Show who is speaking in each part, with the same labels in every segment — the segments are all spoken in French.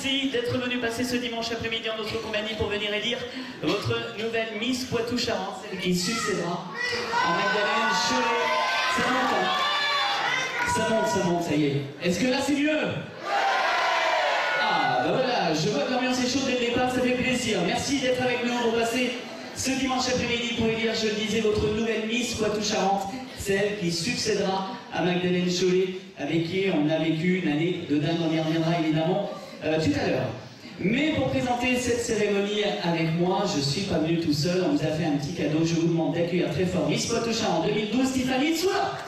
Speaker 1: merci d'être venu passer ce dimanche après-midi en notre compagnie pour venir élire votre nouvelle Miss Poitou-Charentes, celle qui succédera à Magdalene Cholet. Ça monte, ça y est. Est-ce que là c'est mieux? Ah, bah voilà, je vois que l'ambiance est chaude dès le départ, ça fait plaisir. Merci d'être avec nous pour passer ce dimanche après-midi pour élire, je le disais, votre nouvelle Miss Poitou-Charentes, celle qui succédera à Magdalene Cholet, avec qui on a vécu une année de dingue. On y reviendra évidemment tout à l'heure. Mais pour présenter cette cérémonie avec moi, je ne suis pas venu tout seul, on vous a fait un petit cadeau. Je vous demande d'accueillir très fort Miss Poitou-Charentes 2012, Stéphanie Tsoula.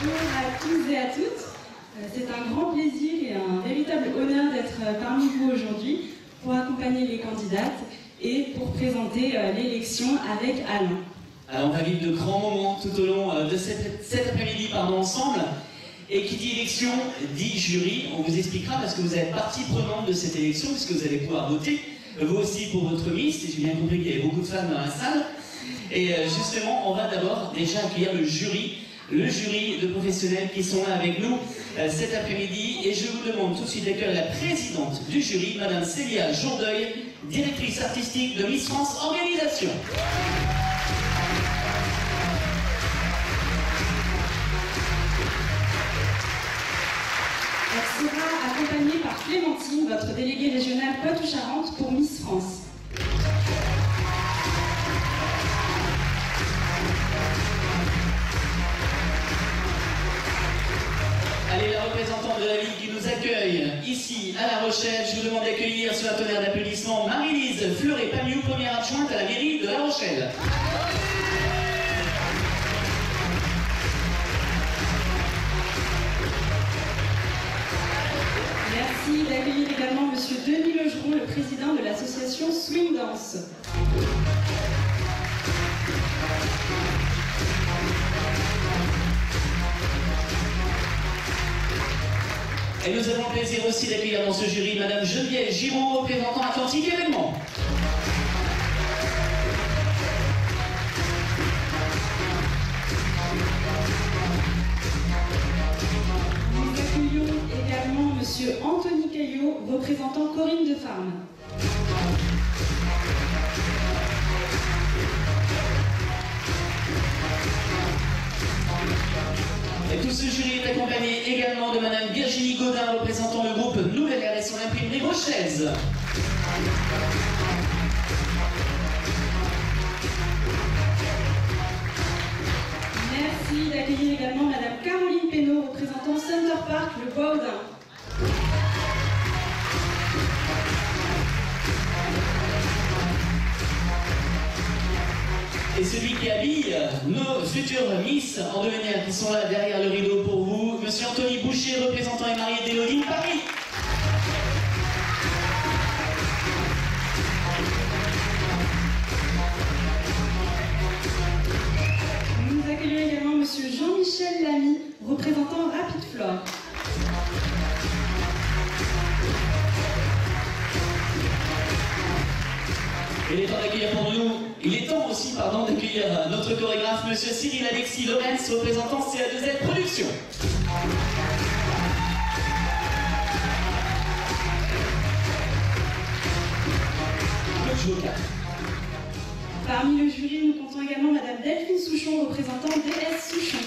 Speaker 2: Bonjour à tous et à toutes. C'est un grand plaisir et un véritable honneur d'être parmi vous aujourd'hui pour accompagner les candidates et pour présenter l'élection avec Alain.
Speaker 1: Alors on va vivre de grands moments tout au long de cet après-midi ensemble. Et qui dit élection dit jury. On vous expliquera parce que vous êtes partie prenante de cette élection, puisque vous allez pouvoir voter, vous aussi pour votre Miss. Et j'ai bien compris qu'il y avait beaucoup de femmes dans la salle. Et justement, on va d'abord déjà accueillir le jury de professionnels qui sont là avec nous cet après-midi. Et je vous demande tout de suite d'accueillir la présidente du jury, Madame Célia Jourdeuil, directrice artistique de Miss France Organisation.
Speaker 2: Elle sera accompagnée par Clémentine, votre déléguée régionale Poitou-Charentes pour Miss France.
Speaker 1: Allez, la représentante de la ville qui nous accueille ici à La Rochelle, je vous demande d'accueillir sur un tonnerre d'applaudissements Marie-Lise Fleuret-Pamiou, première adjointe à la mairie de La Rochelle.
Speaker 2: Merci d'accueillir également Monsieur Denis Legeron, le président de l'association Swing Dance.
Speaker 1: Et nous avons le plaisir aussi d'accueillir dans ce jury Madame Geneviève Giraud, représentant Atlantique Événements.
Speaker 2: Nous accueillons également Monsieur Anthony Caillot, représentant Corinne de Farme.
Speaker 1: Et tout ce jury est accompagné également de Madame Virginie Godin, représentant le groupe Nouvelle Ère et son imprimerie Rochaise.
Speaker 2: Merci d'accueillir également Madame Caroline Pénaud, représentant Center Park, le Bois-Audin.
Speaker 1: Et celui qui habille nos futurs Miss en devenir qui sont là derrière le rideau pour vous, Monsieur Anthony Boucher, représentant et marié d'Élodie Paris.
Speaker 2: Nous accueillons également Monsieur Jean-Michel Lamy, représentant Rapid Flore.
Speaker 1: Il est temps aussi d'accueillir notre chorégraphe, Monsieur Cyril Alexis Lorenz, représentant CA2Z Productions.
Speaker 2: Parmi le jury, nous comptons également Madame Delphine Souchon, représentant DS Souchon.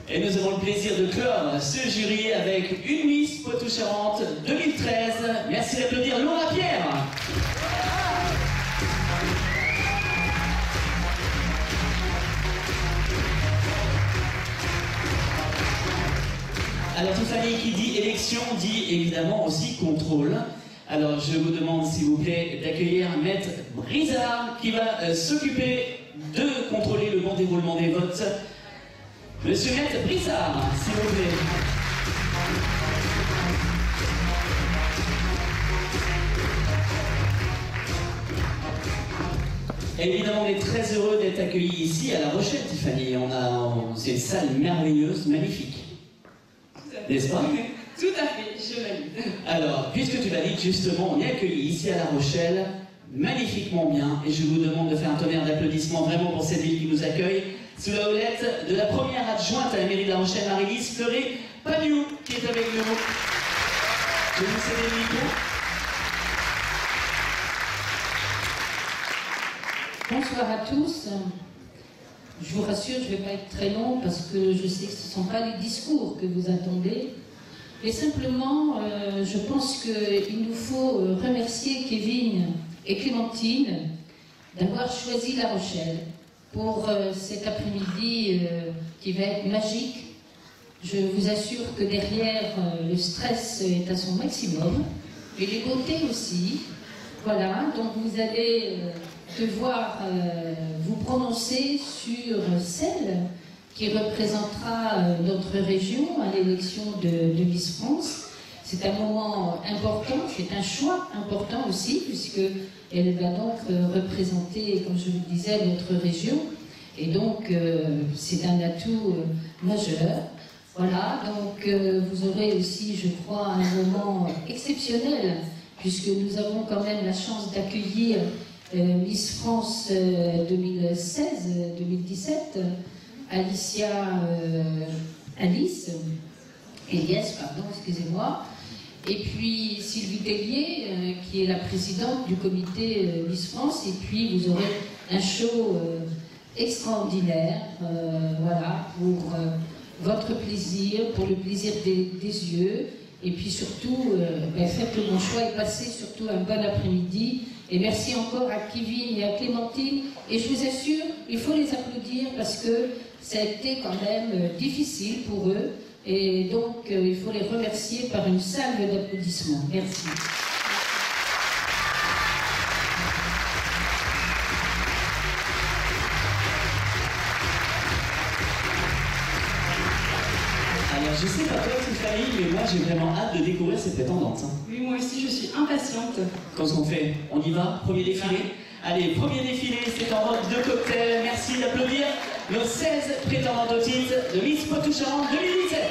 Speaker 1: Et nous avons le plaisir de clore ce jury avec une Miss Poitou-Charentes 2013. Merci d'applaudir Laura Pierre. Alors Tiffany, qui dit élection dit évidemment aussi contrôle. Alors je vous demande s'il vous plaît d'accueillir Maître Brizard qui va s'occuper de contrôler le bon déroulement des votes. Monsieur Maître Brizard, s'il vous plaît. Et évidemment, on est très heureux d'être accueillis ici à La Rochelle, Tiffany. C'est une salle merveilleuse, magnifique. N'est-ce pas?
Speaker 2: Tout à fait, je valide.
Speaker 1: Alors, puisque tu valides, justement, on est accueillis ici à La Rochelle, magnifiquement bien, et je vous demande de faire un tonnerre d'applaudissements vraiment pour cette ville qui nous accueille, sous la houlette de la première adjointe à la mairie de La Rochelle, Marie-Lise Fleuret-Pagnou, qui est avec nous. Je vous cède le micro.
Speaker 3: Bonsoir à tous. Je vous rassure, je ne vais pas être très long parce que je sais que ce ne sont pas les discours que vous attendez. Mais simplement, je pense qu'il nous faut remercier Kevin et Clémentine d'avoir choisi La Rochelle pour cet après-midi qui va être magique. Je vous assure que derrière, le stress est à son maximum, mais les beautés aussi. Voilà, donc vous allez devoir vous prononcer sur celle qui représentera notre région à l'élection de Miss France. C'est un moment important, c'est un choix important aussi, puisqu'elle va donc représenter, comme je vous le disais, notre région. Et donc, c'est un atout majeur. Voilà, donc vous aurez aussi, je crois, un moment exceptionnel, puisque nous avons quand même la chance d'accueillir Miss France 2016-2017, Elias, pardon, excusez-moi, et puis Sylvie Tellier, qui est la présidente du comité Miss France, et puis vous aurez un show extraordinaire, voilà, pour votre plaisir, pour le plaisir des yeux, et puis surtout, faites le bon choix et passez surtout un bon après-midi. Et merci encore à Kevin et à Clémentine. Et je vous assure, il faut les applaudir parce que ça a été quand même difficile pour eux. Et donc, il faut les remercier par une salve d'applaudissements. Merci.
Speaker 1: Alors, je sais pas toi, Tiffany, mais moi j'ai vraiment hâte de découvrir cette prétendante.
Speaker 2: Oui, moi aussi, je suis impatiente.
Speaker 1: Qu'est-ce qu'on fait? On y va? Premier défilé? Allez, premier défilé, c'est en mode de cocktail. Merci d'applaudir nos 16 prétendantes au titre de Miss Poitou-Charentes 2017.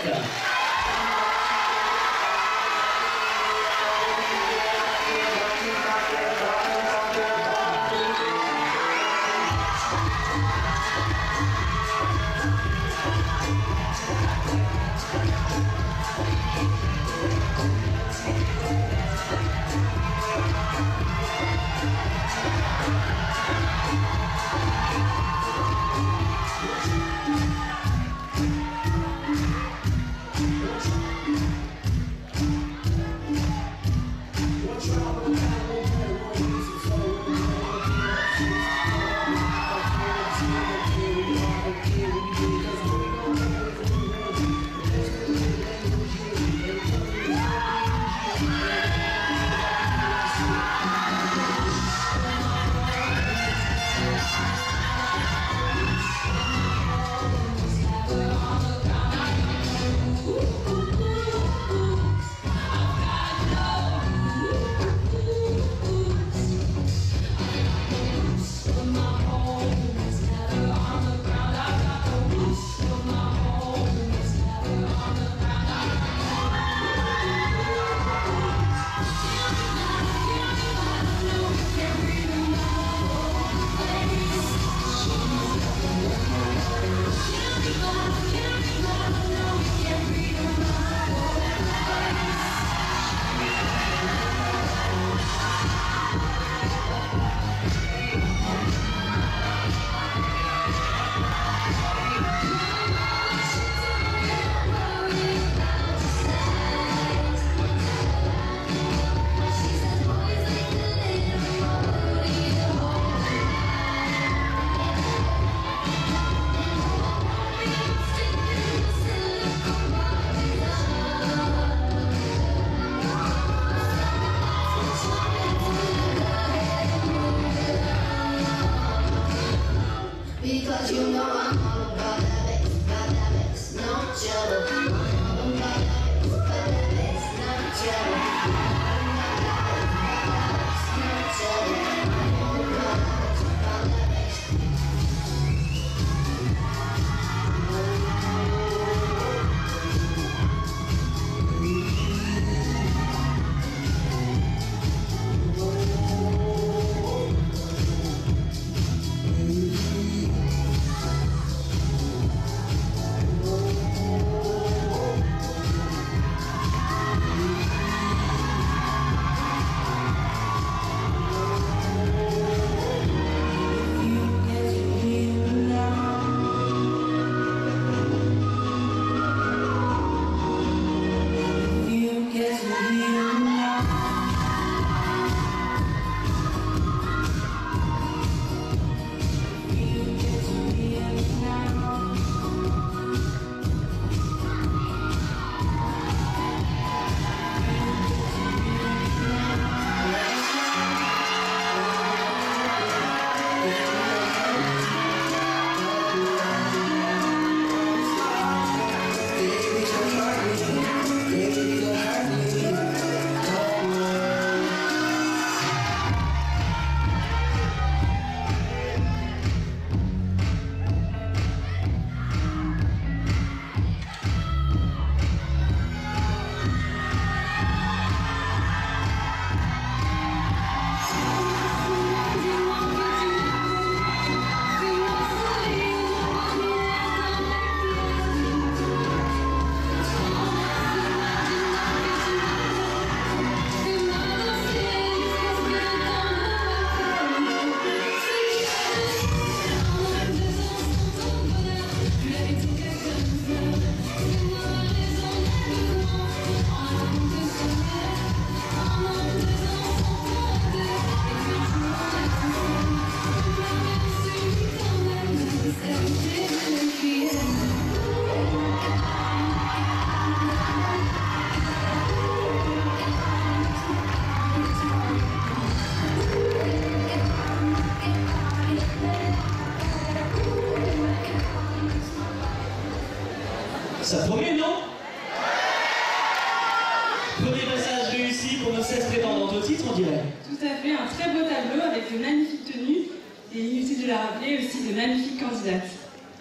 Speaker 2: Tout à fait, un très beau tableau avec de magnifiques tenues et inutile de la rappeler aussi de magnifiques candidates.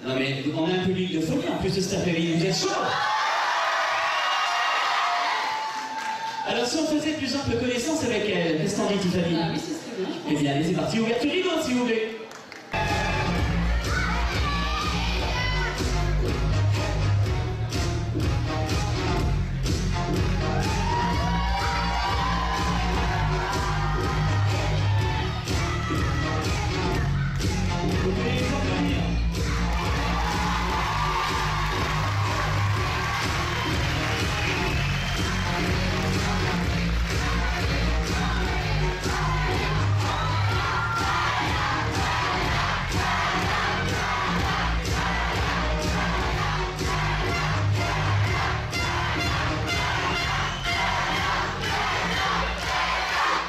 Speaker 1: Non mais on a un public de folie en plus de cet après-midi, vous êtes chaud. Alors si on faisait plus ample connaissance avec elle, qu'est-ce qu'on dit Tiffany?
Speaker 2: Ah oui, ce serait bien, je pense.
Speaker 1: Eh bien allez, c'est parti, ouverture rideau s'il vous plaît.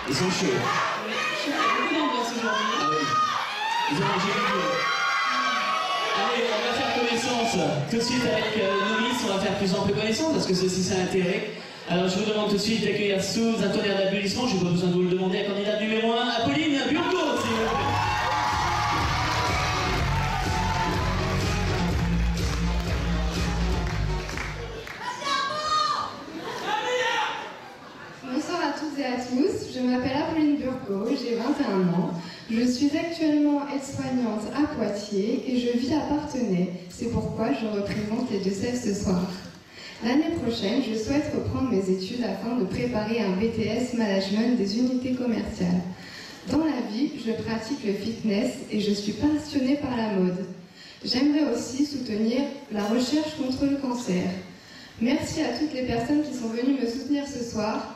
Speaker 1: Ils sont chauds.
Speaker 2: Oui, il y a beaucoup d'ambiance aujourd'hui.
Speaker 1: Ah oui. Ils ont mangé du boulot. Allez, on va faire connaissance tout de suite avec nos miss. On va faire plus ample connaissance parce que ceci c'est l'intérêt. Alors je vous demande tout de suite d'accueillir sous un tonnerre d'applaudissements. Je n'ai pas besoin de vous le demander. La candidate numéro 1, Apolline Burgo, s'il vous plaît.
Speaker 4: Bonsoir à toutes et à tous, je m'appelle Apolline Burgo, j'ai 21 ans. Je suis actuellement aide-soignante à Poitiers et je vis à Parthenay. C'est pourquoi je représente les Deux-Sèvres ce soir. L'année prochaine, je souhaite reprendre mes études afin de préparer un BTS Management des unités commerciales. Dans la vie, je pratique le fitness et je suis passionnée par la mode. J'aimerais aussi soutenir la recherche contre le cancer. Merci à toutes les personnes qui sont venues me soutenir ce soir.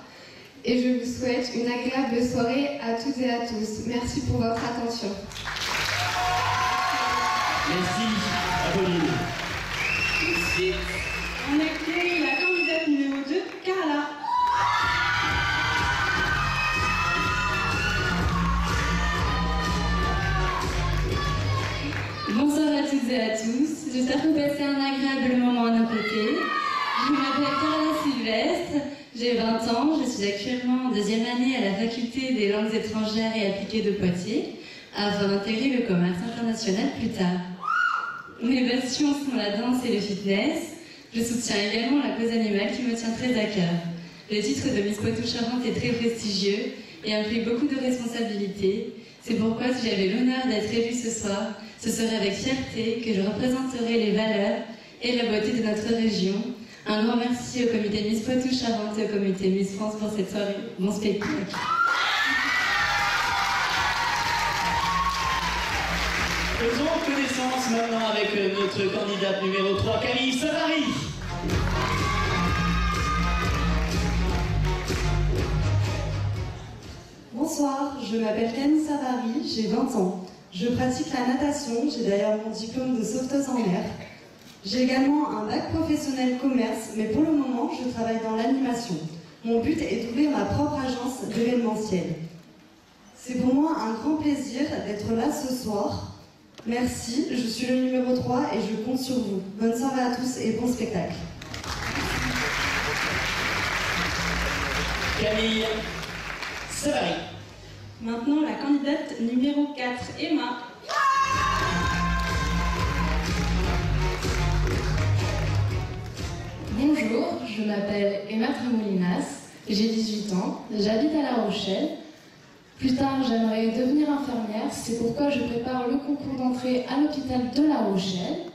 Speaker 4: Et je vous souhaite une agréable soirée à toutes et à tous. Merci pour votre attention.
Speaker 1: Merci, Apolline.
Speaker 2: Tout de suite, on accueille la candidate numéro 2, Carla.
Speaker 5: Bonsoir à toutes et à tous. J'espère que vous passez un agréable moment à nos côtés. Je m'appelle Carla Sylvestre. J'ai 20 ans, je suis actuellement en deuxième année à la faculté des langues étrangères et appliquées de Poitiers, afin d'intégrer le commerce international plus tard. Mes passions sont la danse et le fitness. Je soutiens également la cause animale qui me tient très à cœur. Le titre de Miss Poitou-Charentes est très prestigieux et implique beaucoup de responsabilités. C'est pourquoi si j'avais l'honneur d'être élue ce soir, ce serait avec fierté que je représenterai les valeurs et la beauté de notre région. Un grand merci au comité Miss Poitou-Charentes et au comité Miss France pour cette soirée. Bon spectacle.
Speaker 1: Faisons connaissance maintenant avec notre candidate numéro 3, Camille Savary.
Speaker 6: Bonsoir, je m'appelle Camille Savary, j'ai 20 ans. Je pratique la natation, j'ai d'ailleurs mon diplôme de sauveteuse en mer. J'ai également un bac professionnel commerce, mais pour le moment, je travaille dans l'animation. Mon but est d'ouvrir ma propre agence d'événementiel. C'est pour moi un grand plaisir d'être là ce soir. Merci, je suis le numéro 3 et je compte sur vous. Bonne soirée à tous et bon spectacle.
Speaker 1: Camille Savary.
Speaker 2: Maintenant, la candidate numéro 4, Emma.
Speaker 7: Bonjour, je m'appelle Emma Tremolinas, j'ai 18 ans, j'habite à La Rochelle. Plus tard, j'aimerais devenir infirmière, c'est pourquoi je prépare le concours d'entrée à l'hôpital de La Rochelle.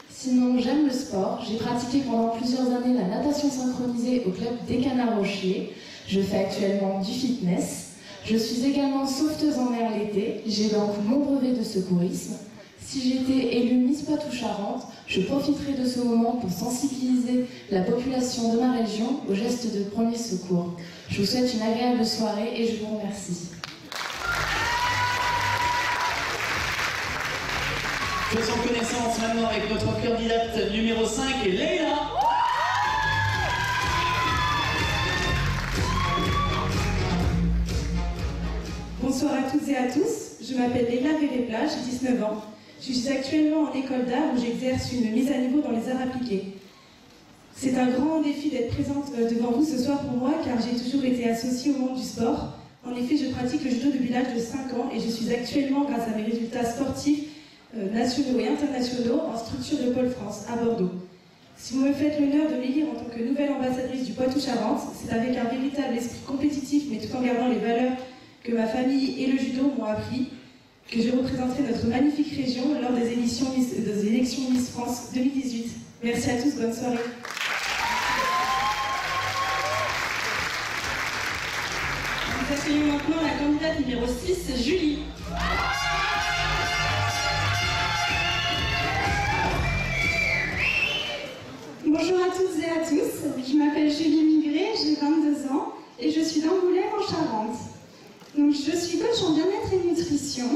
Speaker 7: Sinon, j'aime le sport, j'ai pratiqué pendant plusieurs années la natation synchronisée au club des Canards Rochers. Je fais actuellement du fitness. Je suis également sauveteuse en mer l'été, j'ai donc mon brevet de secourisme. Si j'étais élue Miss Poitou-Charentes, je profiterai de ce moment pour sensibiliser la population de ma région aux gestes de premier secours. Je vous souhaite une agréable soirée et je vous remercie.
Speaker 1: Faisons connaissance maintenant avec notre candidate numéro 5, Leïla.
Speaker 2: Bonsoir à toutes et à tous, je m'appelle Leïla Rélépla, j'ai 19 ans. Je suis actuellement en école d'art où j'exerce une mise à niveau dans les arts appliqués. C'est un grand défi d'être présente devant vous ce soir pour moi car j'ai toujours été associée au monde du sport.
Speaker 8: En effet, je pratique le judo depuis l'âge de 5 ans et je suis actuellement, grâce à mes résultats sportifs nationaux et internationaux, en structure de Pôle France à Bordeaux. Si vous me faites l'honneur de m'élire en tant que nouvelle ambassadrice du Poitou-Charentes, c'est avec un véritable esprit compétitif, mais tout en gardant les valeurs que ma famille et le judo m'ont appris, que je représenterai notre magnifique région lors des élections Miss France 2018. Merci à tous, bonne soirée.
Speaker 2: Nous accueillons maintenant la candidate numéro 6, Julie.
Speaker 9: Bonjour à toutes et à tous, je m'appelle Julie Migré, j'ai 22 ans et je suis d'Angoulême en Charente. Donc, je suis coach en bien-être et nutrition.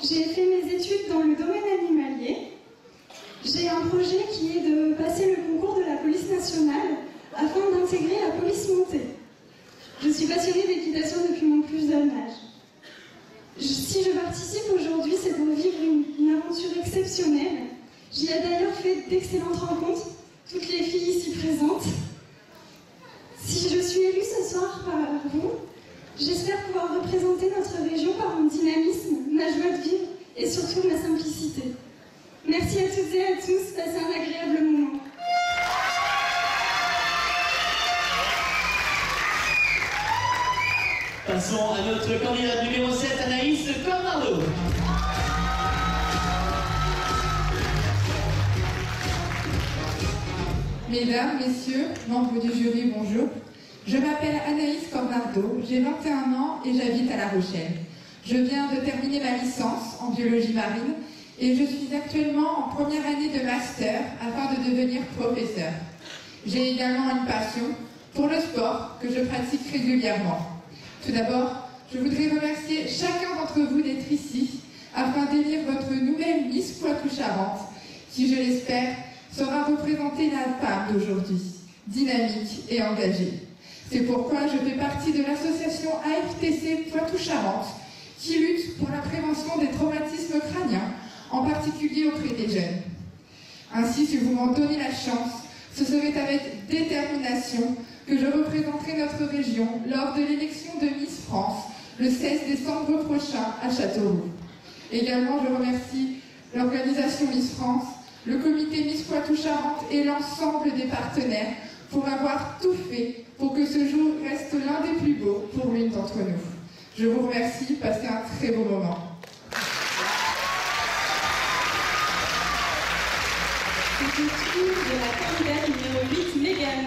Speaker 9: J'ai fait mes études dans le domaine animalier. J'ai un projet qui est de passer le concours de la police nationale afin d'intégrer la police montée. Je suis passionnée d'équitation depuis mon plus jeune âge. Si je participe aujourd'hui, c'est pour vivre une aventure exceptionnelle. J'y ai d'ailleurs fait d'excellentes rencontres, toutes les filles ici présentes. Si je suis élue ce soir par vous, j'espère pouvoir représenter notre région par mon dynamisme, ma joie de vivre et surtout ma simplicité. Merci à toutes et à tous, passez un agréable moment.
Speaker 1: Passons à notre candidate numéro 7, Anaïs Cornardo.
Speaker 10: Mesdames, Messieurs, membres du jury, bonjour. Je m'appelle Anaïs Cornardo, j'ai 21 ans et j'habite à La Rochelle. Je viens de terminer ma licence en biologie marine et je suis actuellement en première année de master afin de devenir professeur. J'ai également une passion pour le sport que je pratique régulièrement. Tout d'abord, je voudrais remercier chacun d'entre vous d'être ici afin d'élire votre nouvelle Miss Poitou-Charentes qui, je l'espère, saura représenter la femme d'aujourd'hui, dynamique et engagée. C'est pourquoi je fais partie de l'association AFTC Poitou-Charentes qui lutte pour la prévention des traumatismes crâniens, en particulier auprès des jeunes. Ainsi, si vous m'en donnez la chance, ce serait avec détermination que je représenterai notre région lors de l'élection de Miss France le 16 décembre prochain à Châteauroux. Également, je remercie l'organisation Miss France, le comité Miss Poitou-Charentes et l'ensemble des partenaires pour avoir tout fait pour que ce jour reste l'un des plus beaux pour l'une d'entre nous. Je vous remercie, passez un très beau moment.
Speaker 2: C'est le tour de la candidate numéro 8, Mégane.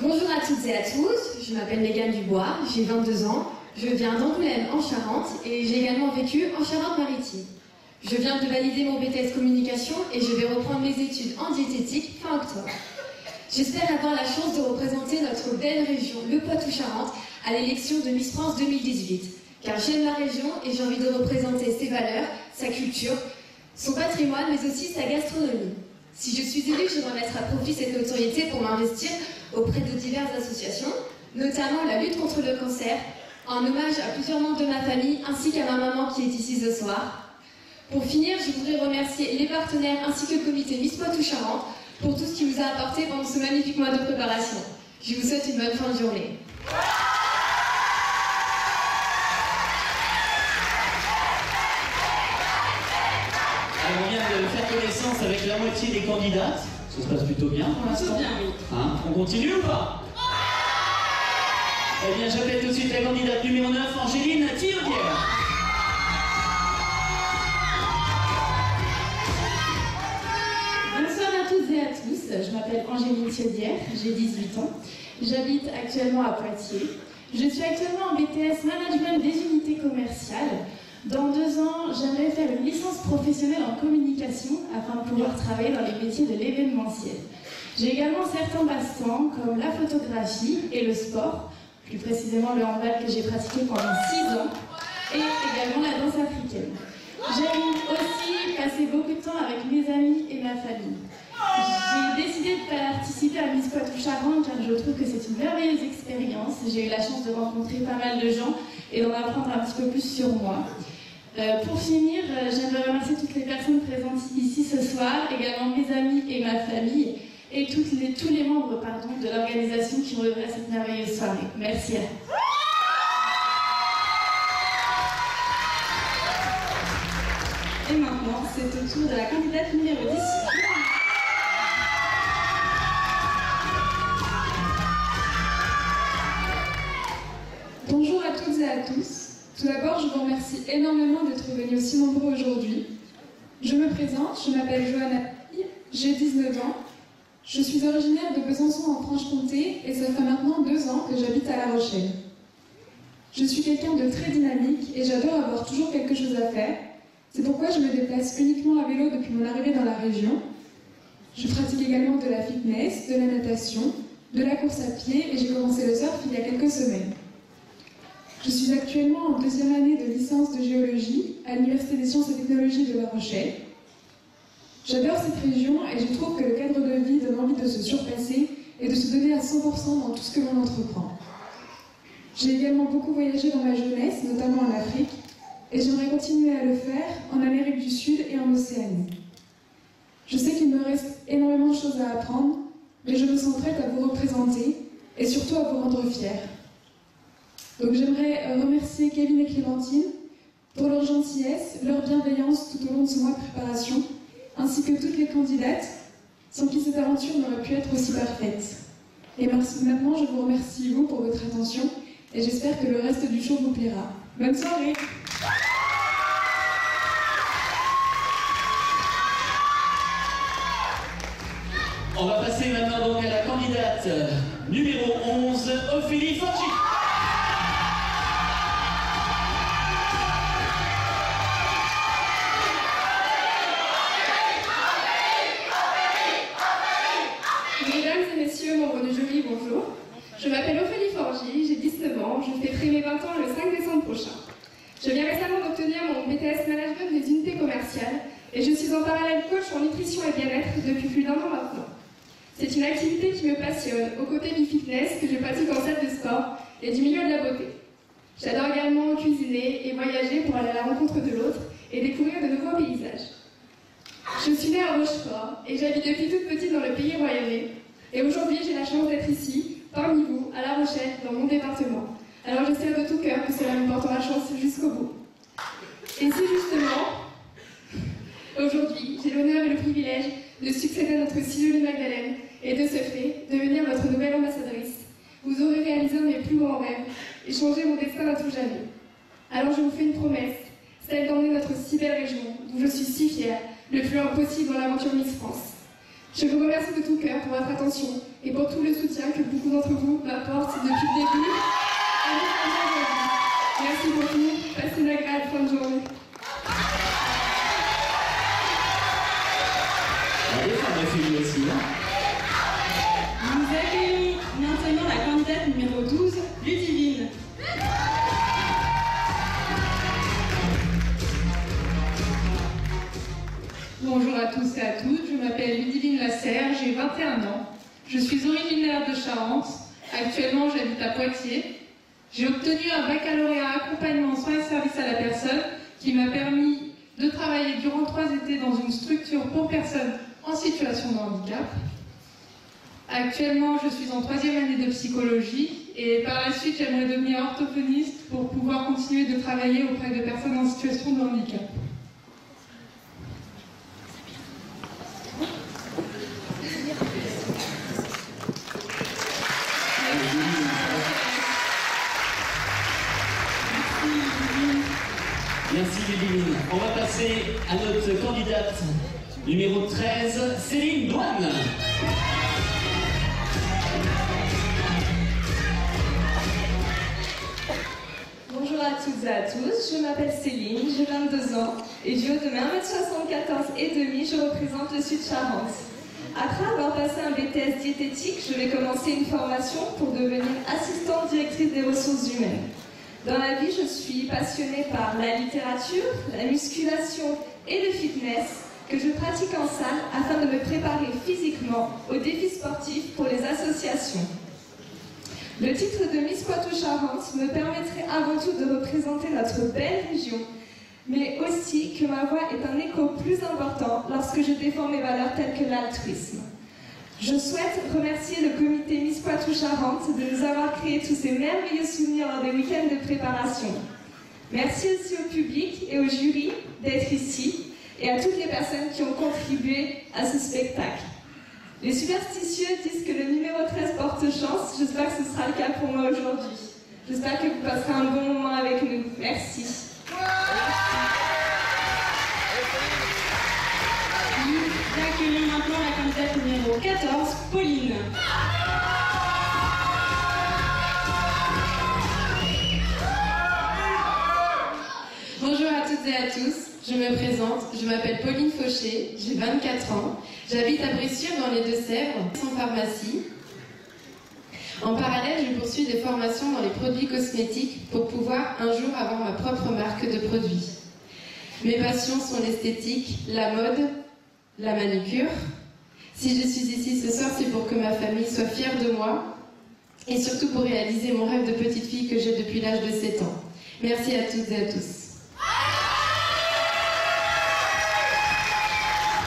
Speaker 11: Bonjour à toutes et à tous, je m'appelle Mégane Dubois, j'ai 22 ans, je viens d'Angoulême en Charente et j'ai également vécu en Charente-Maritime. Je viens de valider mon BTS communication et je vais reprendre mes études en diététique fin octobre. J'espère avoir la chance de représenter notre belle région, le Poitou-Charentes, à l'élection de Miss France 2018, car j'aime la région et j'ai envie de représenter ses valeurs, sa culture, son patrimoine, mais aussi sa gastronomie. Si je suis élue, je dois mettre à profit cette notoriété pour m'investir auprès de diverses associations, notamment la lutte contre le cancer, en hommage à plusieurs membres de ma famille ainsi qu'à ma maman qui est ici ce soir. Pour finir, je voudrais remercier les partenaires ainsi que le comité Miss Poitou-Charentes pour tout ce qu'il nous a apporté pendant ce magnifique mois de préparation. Je vous souhaite une bonne fin de journée.
Speaker 1: Alors, on vient de faire connaissance avec la moitié des candidates. Ça se passe plutôt bien pour l'instant. Hein, on continue ou pas? Eh bien, j'appelle tout de suite la candidate numéro 9, Angéline Thillaudière.
Speaker 8: Bonsoir à toutes et à tous, je m'appelle Angéline Thillaudière, j'ai 18 ans, j'habite actuellement à Poitiers. Je suis actuellement en BTS Management des unités commerciales. Dans 2 ans, j'aimerais faire une licence professionnelle en communication afin de pouvoir travailler dans les métiers de l'événementiel. J'ai également certains passe-temps comme la photographie et le sport, plus précisément le handball que j'ai pratiqué pendant 6 ans, et également la danse africaine. J'aime aussi passer beaucoup de temps avec mes amis et ma famille. J'ai décidé de participer à Miss Poitou-Charentes car je trouve que c'est une merveilleuse expérience. J'ai eu la chance de rencontrer pas mal de gens et d'en apprendre un petit peu plus sur moi. Pour finir, j'aimerais remercier toutes les personnes présentes ici ce soir, également mes amis et ma famille, et tous les membres de l'organisation qui ont œuvré à cette merveilleuse soirée. Merci à vous.
Speaker 2: Et maintenant, c'est au tour de la candidate numéro 10.
Speaker 12: Bonjour à toutes et à tous. Tout d'abord, je vous remercie énormément d'être venus aussi nombreux aujourd'hui. Je me présente, je m'appelle Johanna, j'ai 19 ans. Je suis originaire de Besançon en Franche-Comté et ça fait maintenant 2 ans que j'habite à La Rochelle. Je suis quelqu'un de très dynamique et j'adore avoir toujours quelque chose à faire. C'est pourquoi je me déplace uniquement à vélo depuis mon arrivée dans la région. Je pratique également de la fitness, de la natation, de la course à pied et j'ai commencé le surf il y a quelques semaines. Je suis actuellement en 2e année de licence de géologie à l'Université des sciences et technologies de La Rochelle. J'adore cette région et je trouve que le cadre de vie donne envie de se surpasser et de se donner à 100% dans tout ce que l'on entreprend. J'ai également beaucoup voyagé dans ma jeunesse, notamment en Afrique, et j'aimerais continuer à le faire en Amérique du Sud et en Océanie. Je sais qu'il me reste énormément de choses à apprendre, mais je me sens prête à vous représenter et surtout à vous rendre fière. Donc j'aimerais remercier Kevin et Clémentine pour leur gentillesse, leur bienveillance tout au long de ce mois de préparation, ainsi que toutes les candidates, sans qui cette aventure n'aurait pu être aussi parfaite. Et maintenant, je vous remercie vous pour votre attention, et j'espère que le reste du show vous plaira. Bonne soirée!
Speaker 1: On va passer maintenant donc à la candidate numéro 11, Ophélie Forgy.
Speaker 13: Mesdames et messieurs, membres du jury, bonjour. Je m'appelle Ophélie Forgy, j'ai 19 ans, je fêterai mes 20 ans le 5 décembre prochain. Je viens récemment d'obtenir mon BTS Management des unités commerciales et je suis en parallèle coach en nutrition et bien-être depuis plus d'1 an maintenant. C'est une activité qui me passionne, aux côtés du fitness que je pratique en salle de sport et du milieu de la beauté. J'adore également cuisiner et voyager pour aller à la rencontre de l'autre et découvrir de nouveaux paysages. Je suis née à Rochefort et j'habite depuis toute petite dans le pays royalais. Et aujourd'hui, j'ai la chance d'être ici, parmi vous, à La Rochelle, dans mon département. Alors j'espère de tout cœur que cela me portera chance jusqu'au bout. Et si justement, aujourd'hui, j'ai l'honneur et le privilège de succéder à notre si jolie Magdalène et de ce fait, devenir votre nouvelle ambassadrice, vous aurez réalisé un de mes plus grands rêves et changé mon destin à tout jamais. Alors je vous fais une promesse, celle d'emmener notre si belle région, dont je suis si fière, le plus loin possible dans l'aventure Miss France. Je vous remercie de tout cœur pour votre attention et pour tout le soutien que beaucoup d'entre vous m'apportent depuis le début. Merci beaucoup, passez une agréable fin de journée.
Speaker 2: Nous accueillons maintenant la candidate numéro 12, Ludivine.
Speaker 14: Bonjour à tous et à toutes, je m'appelle Ludivine Lasserre, j'ai 21 ans. Je suis originaire de Charente, actuellement j'habite à Poitiers. J'ai obtenu un baccalauréat accompagnement soins et services à la personne qui m'a permis de travailler durant 3 étés dans une structure pour personnes en situation de handicap. Actuellement, je suis en 3e année de psychologie et par la suite, j'aimerais devenir orthophoniste pour pouvoir continuer de travailler auprès de personnes en situation de handicap.
Speaker 1: Merci Ludivine. On va passer à notre candidate numéro 13, Céline Douane.
Speaker 15: Bonjour à toutes et à tous, je m'appelle Céline, j'ai 22 ans et du haut de 1m74 et demi, je représente le Sud-Charente. Après avoir passé un BTS diététique, je vais commencer une formation pour devenir assistante directrice des ressources humaines. Dans la vie, je suis passionnée par la littérature, la musculation et le fitness que je pratique en salle afin de me préparer physiquement aux défis sportifs pour les associations. Le titre de Miss Poitou-Charentes me permettrait avant tout de représenter notre belle région, mais aussi que ma voix est un écho plus important lorsque je défends mes valeurs telles que l'altruisme. Je souhaite remercier le comité Miss Poitou-Charentes de nous avoir créé tous ces merveilleux souvenirs lors des week-ends de préparation. Merci aussi au public et au jury d'être ici et à toutes les personnes qui ont contribué à ce spectacle. Les superstitieux disent que le numéro 13 porte chance. J'espère que ce sera le cas pour moi aujourd'hui. J'espère que vous passerez un bon moment avec nous. Merci.
Speaker 2: Nous accueillons maintenant la candidate numéro 14, Pauline.
Speaker 7: Bonjour à toutes et à tous, je me présente, je m'appelle Pauline Fauché, j'ai 24 ans, j'habite à Bressuire dans les Deux-Sèvres, en pharmacie. En parallèle, je poursuis des formations dans les produits cosmétiques pour pouvoir un jour avoir ma propre marque de produits. Mes passions sont l'esthétique, la mode, la manucure. Si je suis ici ce soir, c'est pour que ma famille soit fière de moi et surtout pour réaliser mon rêve de petite fille que j'ai depuis l'âge de 7 ans. Merci à toutes et à tous.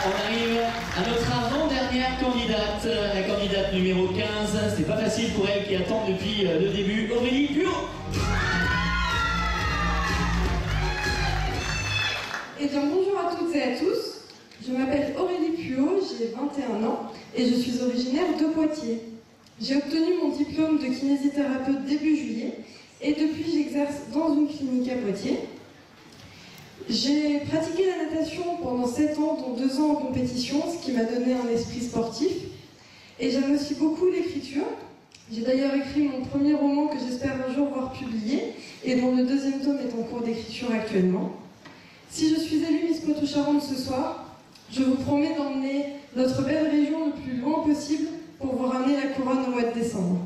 Speaker 1: On arrive à notre avant-dernière candidate, la candidate numéro 15. C'est pas facile pour elle qui attend depuis le début. Aurélie Puot.
Speaker 16: Eh bien, bonjour à toutes et à tous. Je m'appelle Aurélie Puot, j'ai 21 ans et je suis originaire de Poitiers. J'ai obtenu mon diplôme de kinésithérapeute début juillet et depuis j'exerce dans une clinique à Poitiers. J'ai pratiqué la natation pendant 7 ans, dont 2 ans en compétition, ce qui m'a donné un esprit sportif. Et j'aime aussi beaucoup l'écriture. J'ai d'ailleurs écrit mon premier roman que j'espère un jour voir publié et dont le 2e tome est en cours d'écriture actuellement. Si je suis élue Miss Poitou-Charentes ce soir, je vous promets d'emmener notre belle région le plus loin possible pour vous ramener la couronne au mois de décembre.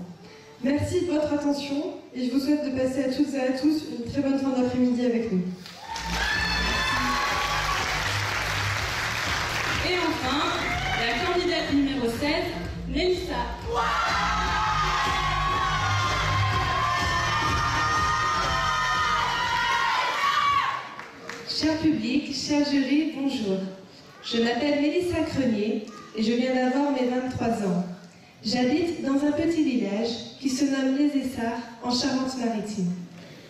Speaker 16: Merci de votre attention et je vous souhaite de passer à toutes et à tous une très bonne fin d'après-midi avec nous.
Speaker 2: Et enfin, la candidate numéro 16, Mélissa.
Speaker 17: Cher public, cher jury, bonjour. Je m'appelle Mélissa Crenier et je viens d'avoir mes 23 ans. J'habite dans un petit village qui se nomme Les Essarts en Charente-Maritime.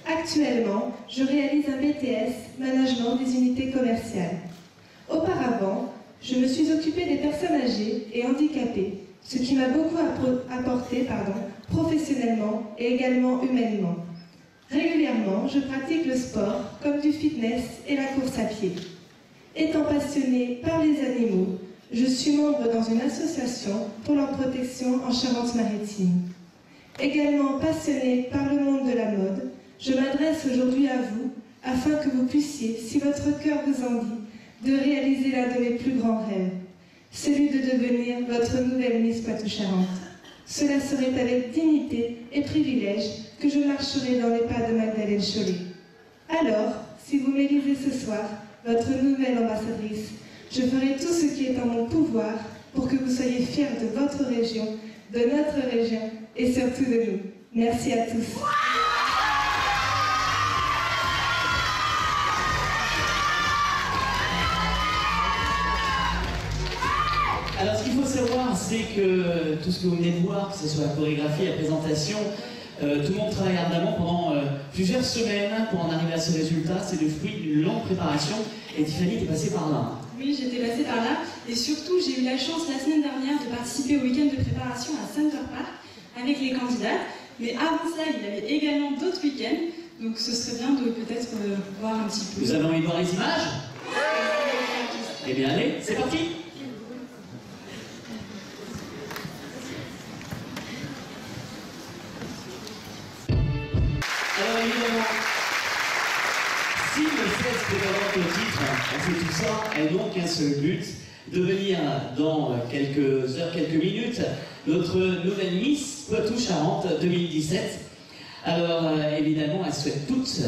Speaker 17: Actuellement, je réalise un BTS, Management des unités commerciales. Auparavant, je me suis occupée des personnes âgées et handicapées, ce qui m'a beaucoup apporté professionnellement et également humainement. Régulièrement, je pratique le sport comme du fitness et la course à pied. Étant passionnée par les animaux, je suis membre dans une association pour leur protection en Charente-Maritime. Également passionnée par le monde de la mode, je m'adresse aujourd'hui à vous afin que vous puissiez, si votre cœur vous en dit, de réaliser l'un de mes plus grands rêves, celui de devenir votre nouvelle Miss Poitou-Charentes. Cela serait avec dignité et privilège que je marcherai dans les pas de Magdalene Chollet. Alors, si vous m'élisez ce soir, votre nouvelle ambassadrice, je ferai tout ce qui est en mon pouvoir pour que vous soyez fiers de votre région, de notre région et surtout de nous. Merci à tous.
Speaker 1: Alors ce qu'il faut savoir, c'est que tout ce que vous venez de voir, que ce soit la chorégraphie, la présentation, tout le monde travaille ardemment pendant plusieurs semaines pour en arriver à ce résultat. C'est le fruit d'une longue préparation. Et Tiffany, t'es passée par là.
Speaker 2: Oui, j'étais passée par là. Et surtout, j'ai eu la chance la semaine dernière de participer au week-end de préparation à Center Park avec les candidats. Mais avant ça, il y avait également d'autres week-ends. Donc ce serait bien de peut-être voir un petit peu.
Speaker 1: Vous avez envie de voir les images? Eh bien allez, c'est parti. Alors évidemment, si le 16 prétendante au titre, on fait tout ça, elle n'a donc un seul but, devenir dans quelques heures, quelques minutes, notre nouvelle Miss Poitou-Charentes 2017. Alors évidemment, elles souhaitent toutes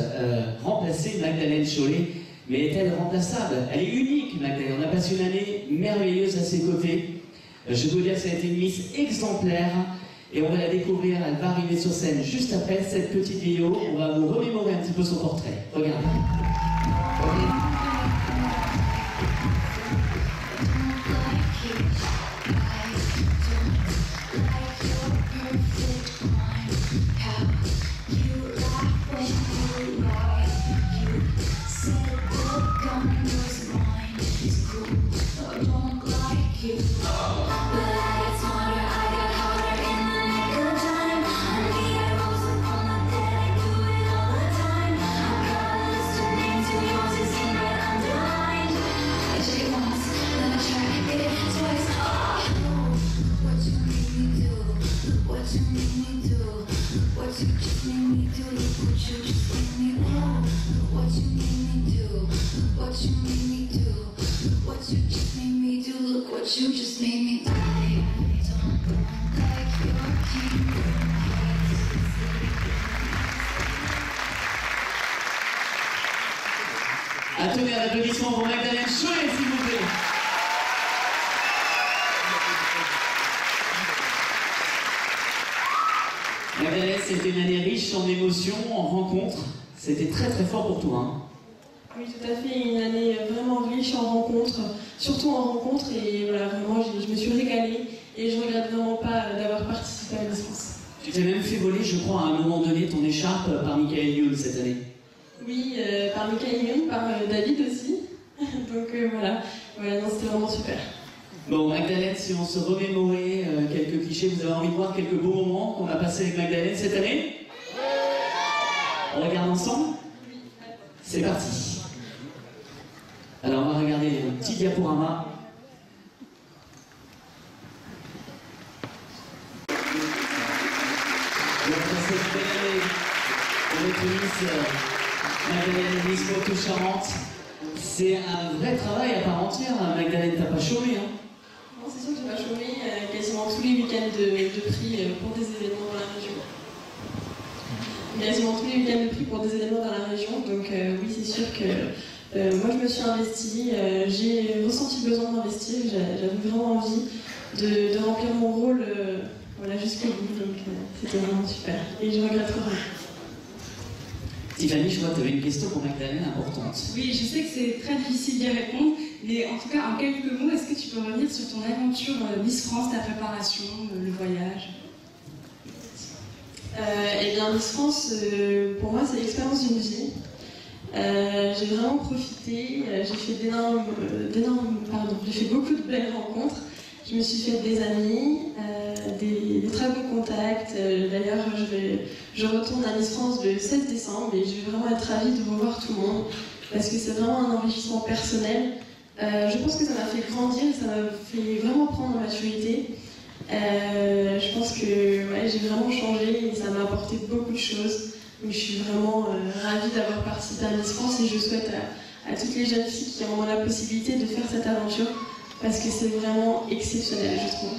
Speaker 1: remplacer Magdalene Chollet, mais est-elle remplaçable? Elle est unique, Magdalene. On a passé une année merveilleuse à ses côtés. Je peux vous dire que ça a été une Miss exemplaire Et on va la découvrir, elle va arriver sur scène juste après cette petite vidéo. On va vous remémorer un petit peu son portrait. Regardez. Attendez un applaudissement pour Magdalene Cholet, s'il vous plaît. Magdalene, c'était une année riche en émotions, en rencontres. C'était très très fort pour toi. Hein.
Speaker 2: Oui, tout à fait. Une année vraiment riche en rencontres, surtout en rencontres. Et voilà, vraiment, je me suis régalée. Et je ne regrette vraiment pas d'avoir participé à Miss France.
Speaker 1: Tu t'es même fait voler, je crois, à un moment donné, ton écharpe par Michael Youn cette année.
Speaker 2: Oui, par Michael Youn, par David aussi. Donc voilà, non, c'était vraiment super.
Speaker 1: Bon, Magdalene, si on se remémorait quelques clichés, vous avez envie de voir quelques beaux moments qu'on a passés avec Magdalene cette année? On regarde ensemble? C'est parti. Alors, on va regarder un petit diaporama. Cette belle année, notre Miss Magdalene Miss Poitou-Charentes. C'est un vrai travail à part entière. Magdalene, t'as pas chômé, hein?
Speaker 2: Non, c'est sûr que j'ai pas chômé. Quasiment tous les week-ends de prix pour des événements dans la région. Quasiment tous les week-ends de prix pour des événements dans la région. Donc oui, c'est sûr que moi je me suis investie. J'ai ressenti le besoin d'investir. J'avais vraiment envie de remplir mon rôle voilà, jusqu'au bout. Donc c'était vraiment super. Et je regrette rien.
Speaker 1: Tiffany, je vois que tu avais une question pour Magdalene importante.
Speaker 2: Oui, je sais que c'est très difficile d'y répondre, mais en tout cas, en quelques mots, est-ce que tu peux revenir sur ton aventure Miss France, ta préparation, le voyage? Eh bien, Miss France, pour moi, c'est l'expérience d'une vie. J'ai vraiment profité, j'ai fait beaucoup de belles rencontres. Je me suis fait des amis, des très bons contacts. D'ailleurs, je retourne à Miss France le 16 décembre et je vais vraiment être ravie de revoir tout le monde parce que c'est vraiment un enrichissement personnel. Je pense que ça m'a fait grandir et ça m'a fait vraiment prendre en maturité. Je pense que j'ai vraiment changé et ça m'a apporté beaucoup de choses. Mais je suis vraiment ravie d'avoir participé à Miss France et je souhaite à toutes les jeunes filles qui auront la possibilité de faire cette aventure parce que c'est vraiment exceptionnel, je trouve.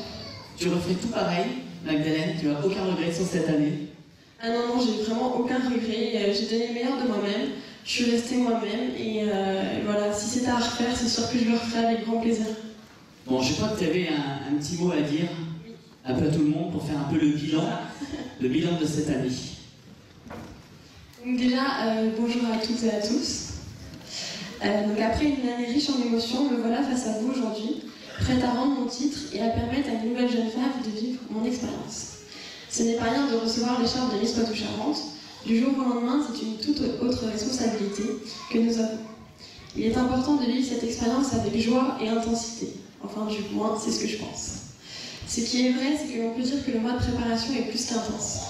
Speaker 1: Tu referais tout pareil, Magdalene? Tu n'as aucun regret sur cette année?
Speaker 2: Ah non, j'ai vraiment aucun regret. J'ai donné le meilleur de moi-même. Je suis restée moi-même et voilà, si c'était à refaire, c'est sûr que je le referais avec grand plaisir.
Speaker 1: Bon, je crois que tu avais un petit mot à dire, un peu à tout le monde, pour faire un peu le bilan de cette année.
Speaker 2: Donc déjà, bonjour à toutes et à tous. Donc après une année riche en émotions, me voilà face à vous aujourd'hui, prête à rendre mon titre et à permettre à une nouvelle jeune femme de vivre mon expérience. Ce n'est pas rien de recevoir l'écharpe de Miss Poitou-Charentes. Du jour au lendemain, c'est une toute autre responsabilité que nous avons. Il est important de vivre cette expérience avec joie et intensité. Enfin, du moins, c'est ce que je pense. Ce qui est vrai, c'est que l'on peut dire que le mois de préparation est plus qu'intense.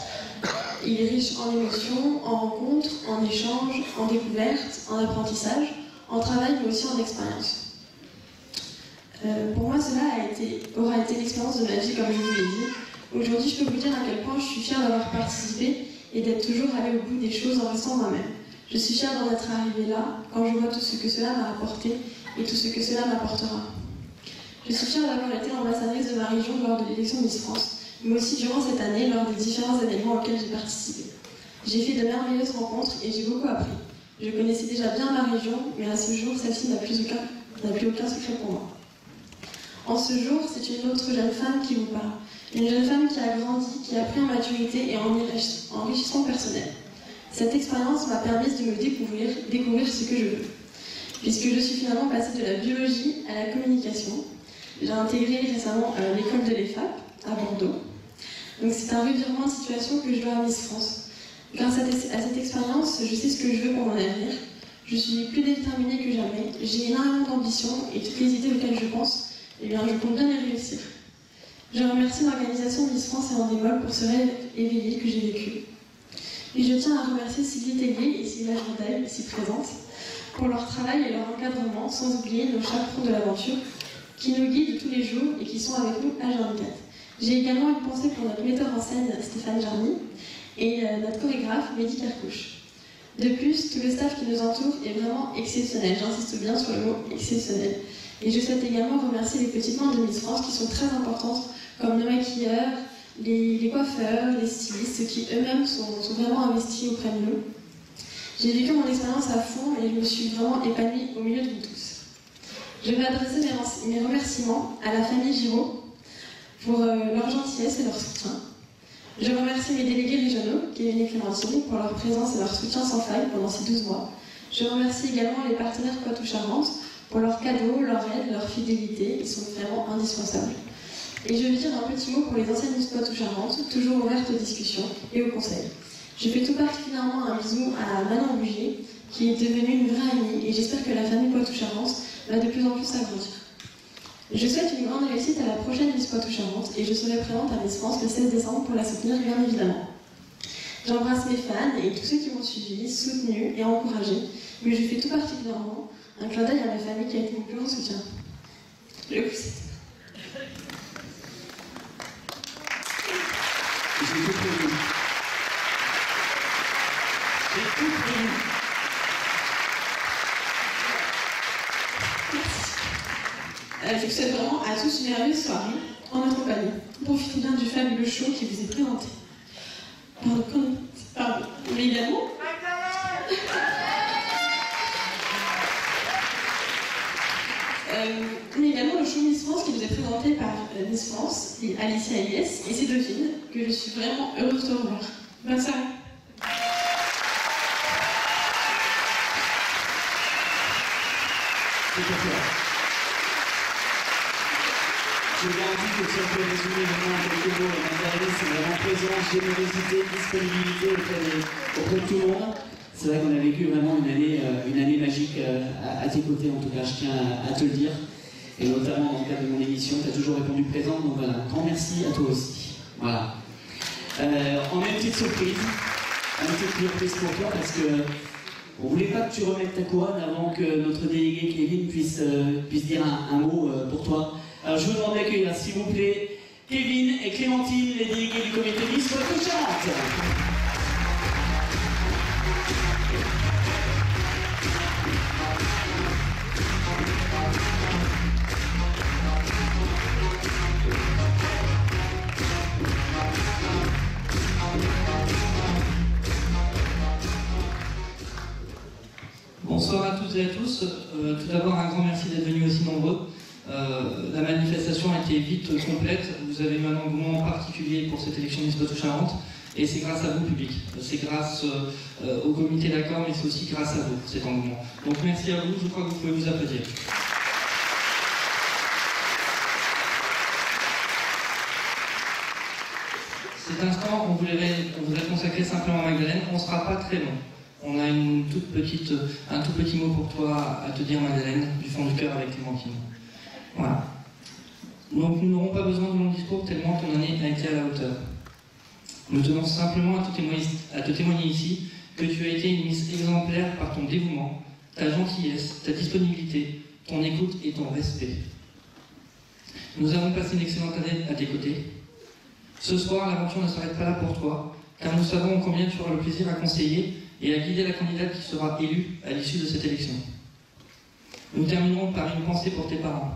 Speaker 2: Il est riche en émotions, en rencontres, en échanges, en découvertes, en apprentissage, en travail, mais aussi en expérience. Pour moi, cela aura été l'expérience de ma vie, comme je vous l'ai dit. Aujourd'hui, je peux vous dire à quel point je suis fière d'avoir participé et d'être toujours allée au bout des choses en restant moi-même. Je suis fière d'en être arrivée là, quand je vois tout ce que cela m'a apporté et tout ce que cela m'apportera. Je suis fière d'avoir été ambassadrice de ma région lors de l'élection Miss France, mais aussi durant cette année lors des différents événements auxquels j'ai participé. J'ai fait de merveilleuses rencontres et j'ai beaucoup appris. Je connaissais déjà bien ma région, mais à ce jour, celle-ci n'a plus aucun secret pour moi. En ce jour, c'est une autre jeune femme qui vous parle.
Speaker 18: Une jeune femme qui a grandi, qui a pris en maturité et en enrichissement personnel. Cette expérience m'a permis de me découvrir ce que je veux. Puisque je suis finalement passée de la biologie à la communication. J'ai intégré récemment l'école de l'EFAP à Bordeaux. Donc c'est un revirement de situation que je dois à Miss France. Grâce à cette expérience, je sais ce que je veux pour mon avenir. Je suis plus déterminée que jamais. J'ai énormément d'ambition et toutes les idées auxquelles je pense, eh bien, je compte bien les réussir. Je remercie l'organisation Miss France et Andémol pour ce rêve éveillé que j'ai vécu. Et je tiens à remercier Sylvie Tellier et Sylvia Jourdail, ici présentes, pour leur travail et leur encadrement, sans oublier nos chaperons de l'aventure, qui nous guident tous les jours et qui sont avec nous H24. J'ai également une pensée pour notre metteur en scène Stéphane Jarny et notre chorégraphe Mehdi Kerkouche. De plus, tout le staff qui nous entoure est vraiment exceptionnel, j'insiste bien sur le mot exceptionnel. Et je souhaite également remercier les petites mains de Miss France qui sont très importantes, comme nos maquilleurs, les coiffeurs, les stylistes, qui eux-mêmes sont vraiment investis auprès de nous. J'ai vécu mon expérience à fond et je me suis vraiment épanouie au milieu de vous tous. Je vais adresser mes remerciements à la famille Giraud pour leur gentillesse et leur soutien. Je remercie mes délégués régionaux, Kevin et Clémentine, pour leur présence et leur soutien sans faille pendant ces 12 mois. Je remercie également les partenaires Poitou-Charentes pour leurs cadeaux, leur aide, leur fidélité. Ils sont vraiment indispensables. Et je veux dire un petit mot pour les anciennes Miss Poitou-Charentes, toujours ouvertes aux discussions et aux conseils. Je fais tout particulièrement un bisou à Manon Bugier, qui est devenue une vraie amie, et j'espère que la famille Poitou-Charentes va de plus en plus s'agrandir. Je souhaite une grande réussite à la prochaine Miss Poitou-Charentes et je serai présente à Miss France le 16 décembre pour la soutenir, bien évidemment. J'embrasse mes fans et tous ceux qui m'ont suivi, soutenu et encouragé, mais je fais tout particulièrement un clin d'œil à ma famille qui a été mon plus grand soutien. Je vous souhaite.
Speaker 1: J'ai tout prévu. J'ai tout prévu.
Speaker 18: Je vous souhaite vraiment à tous une merveilleuse soirée en notre compagnie. Profitez bien du fabuleux show qui vous est présenté. Pardon. Mais également... mais également le show Miss France qui vous est présenté par Miss France et Alicia Eliès et ses deux filles, que je suis vraiment heureuse de revoir. Bonne soirée.
Speaker 1: Je garantis que si on peut résumer vraiment en quelques mots, c'est vraiment présence, générosité, disponibilité auprès de tout le monde. C'est vrai qu'on a vécu vraiment une année magique à tes côtés, en tout cas, je tiens à te le dire. Et notamment dans le cadre de mon émission, tu as toujours répondu présent, donc voilà, un grand merci à toi aussi. Voilà. On a une petite surprise pour toi, parce que on voulait pas que tu remettes ta couronne avant que notre délégué Kevin puisse dire un mot pour toi. Alors je vous demande d'accueillir, s'il vous plaît, Kevin et Clémentine, les délégués du comité Miss Poitou-Charentes.
Speaker 19: Bonsoir à toutes et à tous. Tout d'abord, un grand merci d'être venus aussi nombreux. La manifestation a été vite complète. Vous avez eu un engouement particulier pour cette élection Miss Poitou-Charentes et c'est grâce à vous, public. C'est grâce au comité d'accord, mais c'est aussi grâce à vous, cet engouement. Donc merci à vous, je crois que vous pouvez vous applaudir. Cet instant, on voudrait consacrer simplement à Magdalène. On ne sera pas très long. On a un tout petit mot pour toi à te dire, Magdalène, du fond du cœur avec Clémentine. Voilà. Donc nous n'aurons pas besoin de long discours tellement ton année a été à la hauteur. Nous tenons simplement à te témoigner ici que tu as été une Miss exemplaire par ton dévouement, ta gentillesse, ta disponibilité, ton écoute et ton respect. Nous avons passé une excellente année à tes côtés. Ce soir, l'aventure ne s'arrête pas là pour toi, car nous savons combien tu auras le plaisir à conseiller et à guider la candidate qui sera élue à l'issue de cette élection. Nous terminerons par une pensée pour tes parents,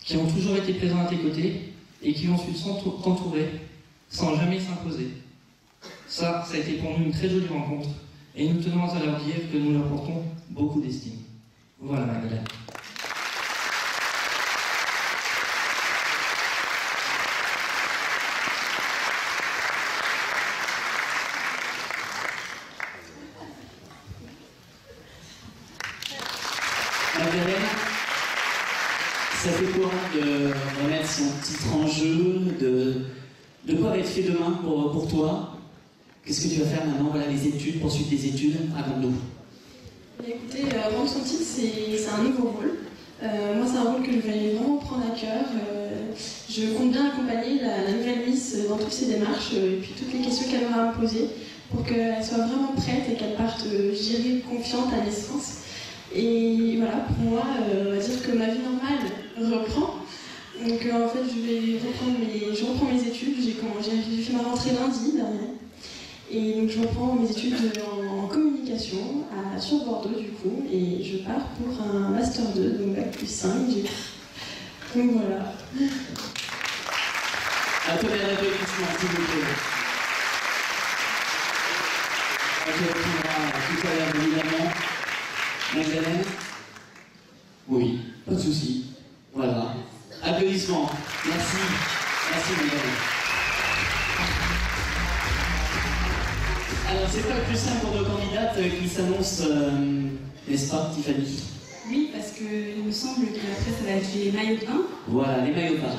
Speaker 19: qui ont toujours été présents à tes côtés et qui ont su t'entourer sans jamais s'imposer. Ça a été pour nous une très jolie rencontre et nous tenons à leur dire que nous leur portons beaucoup d'estime. Voilà, Magdalène.
Speaker 1: de remettre son titre en jeu, de quoi va être fait demain pour toi? Qu'est-ce que tu vas faire maintenant? Voilà, les études, poursuite des études, raconte-nous.
Speaker 18: Écoutez, rendre son titre, c'est un nouveau rôle. Moi, c'est un rôle que je vais vraiment prendre à cœur. Je compte bien accompagner la nouvelle Miss dans toutes ses démarches et puis toutes les questions qu'elle aura à me poser pour qu'elle soit vraiment prête et qu'elle parte, je dirais, confiante à naissance. Et voilà, pour moi, on va dire que ma vie normale reprend. Donc en fait, je reprends mes études. J'ai fait ma rentrée lundi dernier. Et donc je reprends mes études en communication sur Bordeaux du coup. Et je pars pour un Master 2, donc Bac plus 5. Donc voilà.
Speaker 1: Attendez un applaudissement, s'il vous plaît. On te retrouvera tout à l'heure, évidemment. Magdalene? Oui, pas de souci. Voilà. Applaudissements. Merci. Merci, Magdalene. Alors, c'est pas le plus simple pour nos candidates qui s'annoncent, n'est-ce pas, Tiffany?
Speaker 2: Oui, parce qu'il me semble qu'après ça va être les maillots de bain.
Speaker 1: Voilà, les maillots de bain.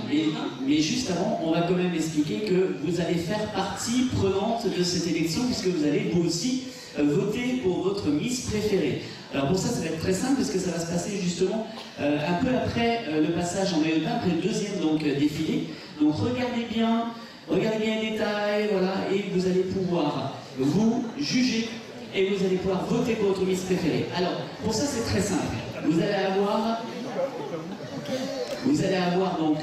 Speaker 1: Mais juste avant, on va quand même expliquer que vous allez faire partie prenante de cette élection, puisque vous allez vous aussi voter pour votre Miss préférée. Alors pour ça, ça va être très simple, parce que ça va se passer justement un peu après le passage en maillot de bain, après le deuxième donc, défilé. Donc regardez bien les détails, voilà, et vous allez pouvoir vous juger et vous allez pouvoir voter pour votre Miss préférée. Alors, pour ça, c'est très simple. Vous allez avoir donc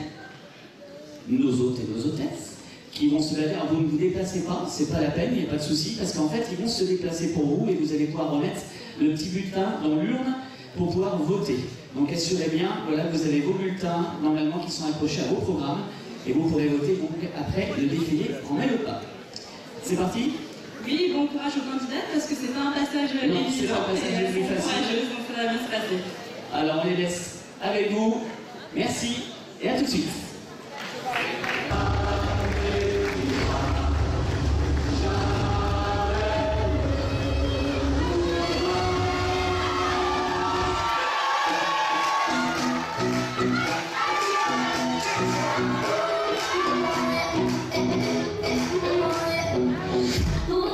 Speaker 1: nos hôtes et nos hôtesses qui vont se balader. Alors, vous ne vous déplacez pas, c'est pas la peine, il n'y a pas de souci, parce qu'en fait, ils vont se déplacer pour vous et vous allez pouvoir remettre le petit bulletin dans l'urne pour pouvoir voter. Donc, assurez bien, voilà, vous avez vos bulletins, normalement, qui sont accrochés à vos programmes et vous pourrez voter donc après le défilé en maillot de bain. C'est parti?
Speaker 2: Oui, bon courage aux candidates parce que c'est pas un passage évident. Non, c'est pas un passage le plus facile. Donc ça va bien se passer.
Speaker 1: Alors on les laisse avec vous. Merci et à tout de suite.
Speaker 20: Go,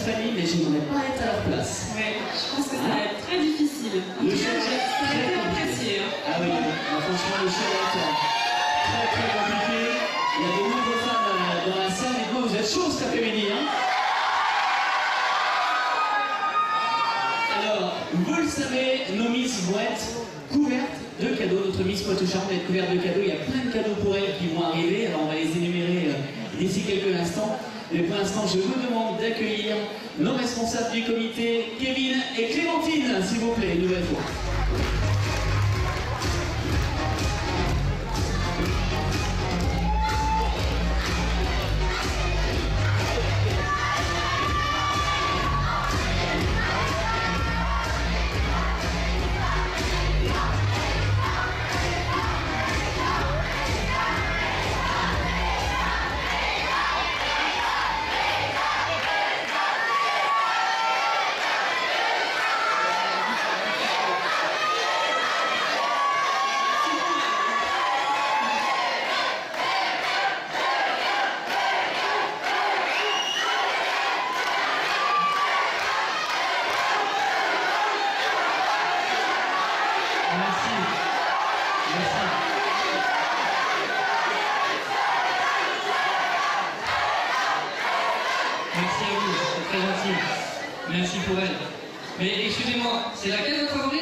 Speaker 1: Fanny, mais je n'aimerais pas être à leur place.
Speaker 2: Ouais, je pense que ça va être très difficile. En tout cas, ça a été apprécié.
Speaker 1: Ah oui, franchement, le show va être très très compliqué. Il y a de nombreuses femmes dans la salle. Et vous êtes chauds cet après-midi, hein? Alors, vous le savez, nos Miss vont être couvertes de cadeaux. Notre Miss Poitou-Charentes va être couverte de cadeaux. Il y a plein de cadeaux pour elles qui vont arriver. Alors, on va les énumérer d'ici quelques instants. Mais pour l'instant, je vous demande d'accueillir nos responsables du comité, Kevin et Clémentine, s'il vous plaît, une nouvelle fois.
Speaker 19: Merci pour elle. Mais excusez-moi, c'est laquelle votre favorite?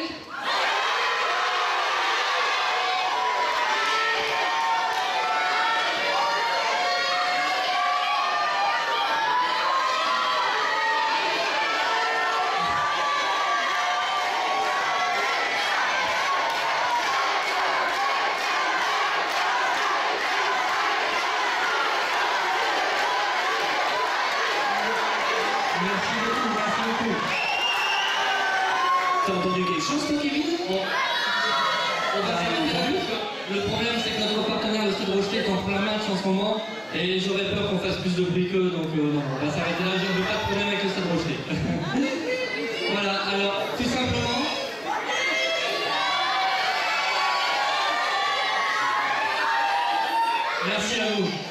Speaker 1: T'as entendu quelque chose, toi, Kevin?
Speaker 19: On va faire entendu. Le problème, c'est que notre partenaire, le Stade Rochelet, est en plein match en ce moment. Et j'aurais peur qu'on fasse plus de bruit qu'eux, donc non, on va s'arrêter là. Je ne veux pas de problème avec le Stade Rochelet. Voilà, alors, tout simplement.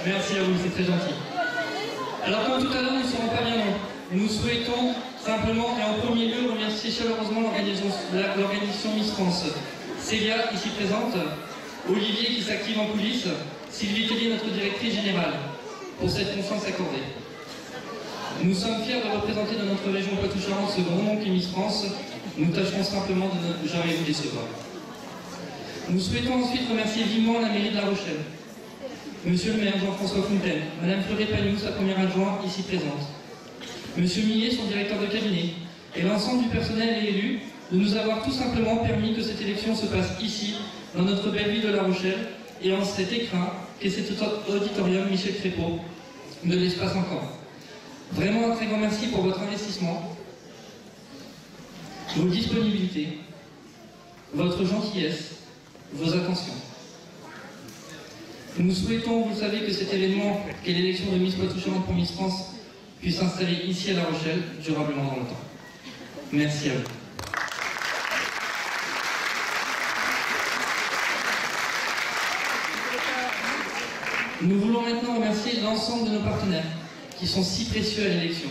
Speaker 19: Merci à vous, c'est très gentil. Alors, comme tout à l'heure, nous ne serons pas bien longs. Nous souhaitons simplement et en premier lieu remercier chaleureusement l'organisation Miss France. Célia, ici présente, Olivier qui s'active en coulisses, Sylvie Tellier, notre directrice générale, pour cette confiance accordée. Nous sommes fiers de représenter dans notre région Poitou-Charentes ce grand nom qu'est Miss France. Nous tâcherons simplement de ne jamais vous décevoir. Nous souhaitons ensuite remercier vivement la mairie de La Rochelle, Monsieur le maire Jean-François Fontaine, Madame Fleuret Pagnou, sa première adjointe, ici présente, Monsieur Millet, son directeur de cabinet, et l'ensemble du personnel et élus, de nous avoir tout simplement permis que cette élection se passe ici, dans notre belle ville de La Rochelle, et en cet écrin qu'est cet auditorium Michel Crépeau, de l'espace encore. Vraiment un très grand merci pour votre investissement, vos disponibilités, votre gentillesse, vos attentions. Nous souhaitons, vous le savez, que cet événement, qu'est l'élection de Miss Poitou-Charentes pour Miss France, puisse s'installer ici à La Rochelle, durablement dans le temps. Merci à vous. Nous voulons maintenant remercier l'ensemble de nos partenaires, qui sont si précieux à l'élection.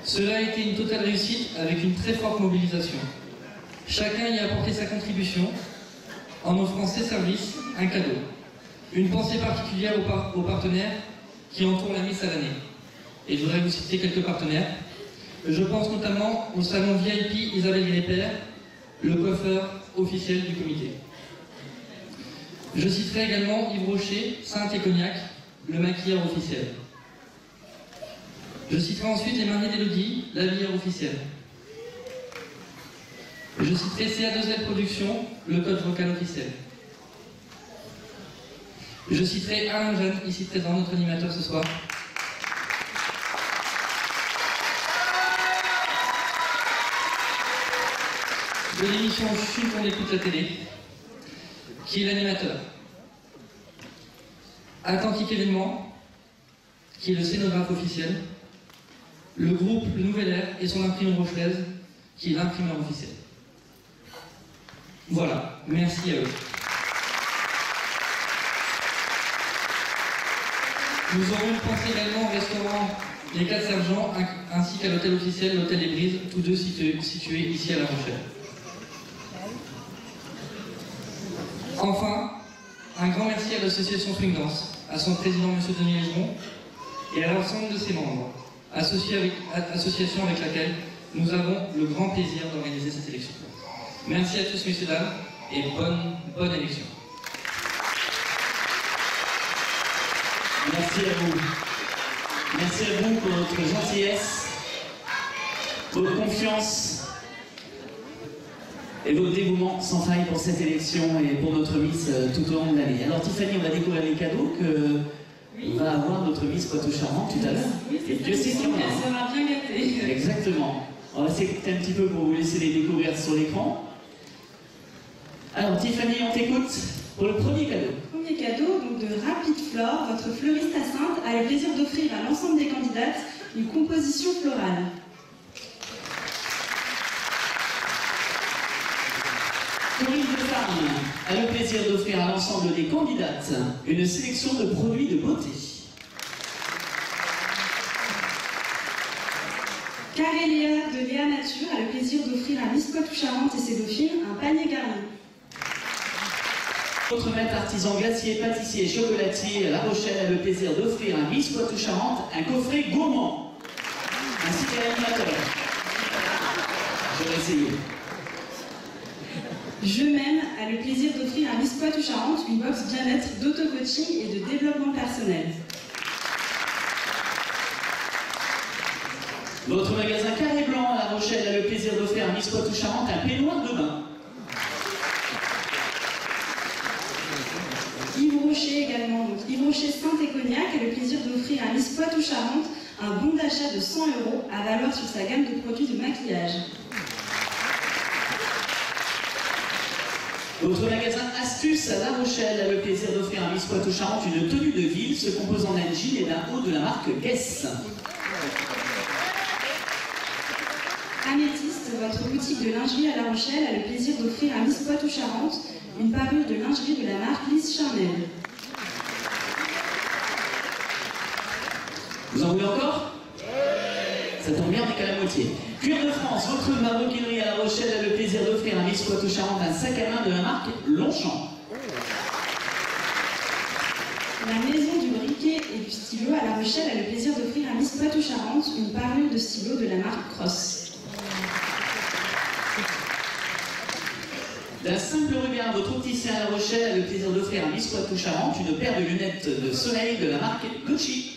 Speaker 19: Cela a été une totale réussite avec une très forte mobilisation. Chacun y a apporté sa contribution en offrant ses services, un cadeau. Une pensée particulière aux partenaires qui entourent la Miss à l'année. Et je voudrais vous citer quelques partenaires. Je pense notamment au salon VIP Isabelle Grépère, le coiffeur officiel du comité. Je citerai également Yves Rocher, Sainte et Cognac, le maquilleur officiel. Je citerai ensuite les Marniers d'Élodie, l'habilleur officiel. Je citerai CA2L Productions, le code vocal officiel. Je citerai Alain Jeanne, ici présent, notre animateur ce soir. De l'émission Chut, on écoute la télé, qui est l'animateur. Atlantique Événement, qui est le scénographe officiel. Le groupe Le Nouvel Air et son imprimeur rochelaise, qui est l'imprimeur officiel. Voilà, merci à eux. Nous aurons une pensée également au restaurant les 4 sergents, ainsi qu'à l'hôtel officiel, l'hôtel des Brises, tous deux situés ici à La Rochelle. Enfin, un grand merci à l'association Swing Dance, à son président M. Denis Légeron, et à l'ensemble de ses membres, association avec laquelle nous avons le grand plaisir d'organiser cette élection. Merci à tous, messieurs, dames, et bonne élection.
Speaker 1: Merci à vous. Merci à vous pour votre gentillesse, votre confiance et votre dévouement sans faille pour cette élection et pour notre Miss tout au long de l'année. Alors Tiffany, on va découvrir les cadeaux que va avoir notre Miss Poitou-Charentes tout à l'heure. Et Dieu sait qu'il y en a.
Speaker 2: Elle sera bien gâtée.
Speaker 1: Exactement. On va s'écouter un petit peu pour vous laisser les découvrir sur l'écran. Alors Tiffany, on t'écoute pour le premier cadeau.
Speaker 2: Premier cadeau, donc de Rapid Flore, votre fleuriste à Saintes a le plaisir d'offrir à l'ensemble des candidates une composition florale.
Speaker 1: Corinne de Farme a le plaisir d'offrir à l'ensemble des candidates une sélection de produits de beauté.
Speaker 2: Carélia de Léa Nature a le plaisir d'offrir à Miss Poitou-Charentes et ses dauphines un panier garni.
Speaker 1: Notre maître artisan glacier, pâtissier et chocolatier à La Rochelle a le plaisir d'offrir à Miss Poitou-Charentes un coffret gourmand, ainsi qu'à l'animateur. Je vais essayer.
Speaker 2: Je m'aime a le plaisir d'offrir à Miss Poitou-Charentes une box bien-être d'auto-coaching et de développement personnel.
Speaker 1: Votre magasin Carré Blanc à La Rochelle a le plaisir d'offrir à Miss Poitou-Charentes un peignoir de bain.
Speaker 2: Yves Rocher également, donc Yves Rocher Saint-et-Cognac a le plaisir d'offrir à Miss Poitou-Charentes un bon d'achat de 100 € à valoir sur sa gamme de produits de maquillage.
Speaker 1: Votre magasin Astuce à La Rochelle a le plaisir d'offrir à Miss Poitou-Charentes une tenue de ville se composant d'un jean et d'un haut de la marque Guess.
Speaker 2: Améthyste, votre boutique de lingerie à La Rochelle a le plaisir d'offrir à Miss Poitou-Charentes une parure de lingerie de la marque Lise Charnel.
Speaker 1: Vous en voulez encore? Ça tombe bien, on n'est qu'à la moitié. Cuir de France, votre maroquinerie à La Rochelle a le plaisir d'offrir à Miss Poitou-Charentes un sac à main de la marque Longchamp.
Speaker 2: La maison du briquet et du stylo à La Rochelle a le plaisir d'offrir à Miss Poitou-Charentes une parure de stylo de la marque Cross.
Speaker 1: D'un simple regard, votre opticien à La Rochelle a le plaisir d'offrir à Miss Poitou-Charentes une paire de lunettes de soleil de la marque Gucci.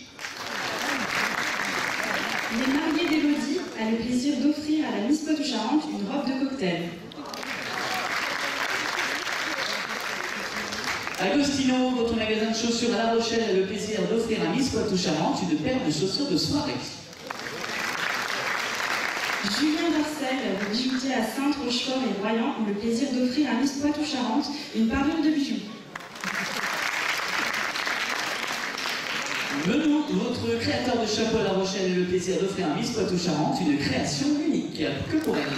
Speaker 2: Les mariés d'Élodie a le plaisir d'offrir à la Miss Poitou-Charentes une robe de cocktail.
Speaker 1: Agostino, votre magasin de chaussures à La Rochelle a le plaisir d'offrir à Miss Poitou-Charentes une paire de chaussures de soirée.
Speaker 2: Julien Dorcel, le bijoutier à Sainte-Rochefort et Royan, ont le plaisir d'offrir à Miss Poitou-Charentes une parure de bijoux.
Speaker 1: Menou, votre créateur de chapeau à La Rochelle a le plaisir d'offrir à Miss Poitou-Charentes une création unique, que pour elle.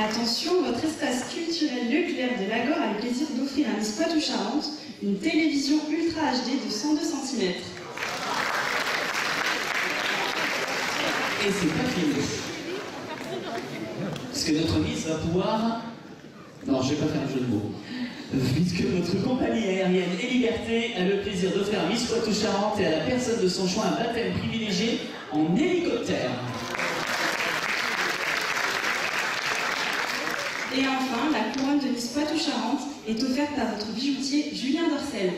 Speaker 2: Attention, votre espace culturel Leclerc de Lagor a le plaisir d'offrir à Miss Poitou-Charentes une télévision Ultra HD de 102 cm.
Speaker 1: Et c'est pas fini. Parce que notre Miss va pouvoir... Non, je vais pas faire un jeu de mots. Puisque notre compagnie aérienne Et Liberté a le plaisir d'offrir à Miss Poitou-Charentes et à la personne de son choix un baptême privilégié en hélicoptère.
Speaker 2: Et enfin, la couronne de Miss Poitou-Charentes est offerte par votre bijoutier Julien Dorcel.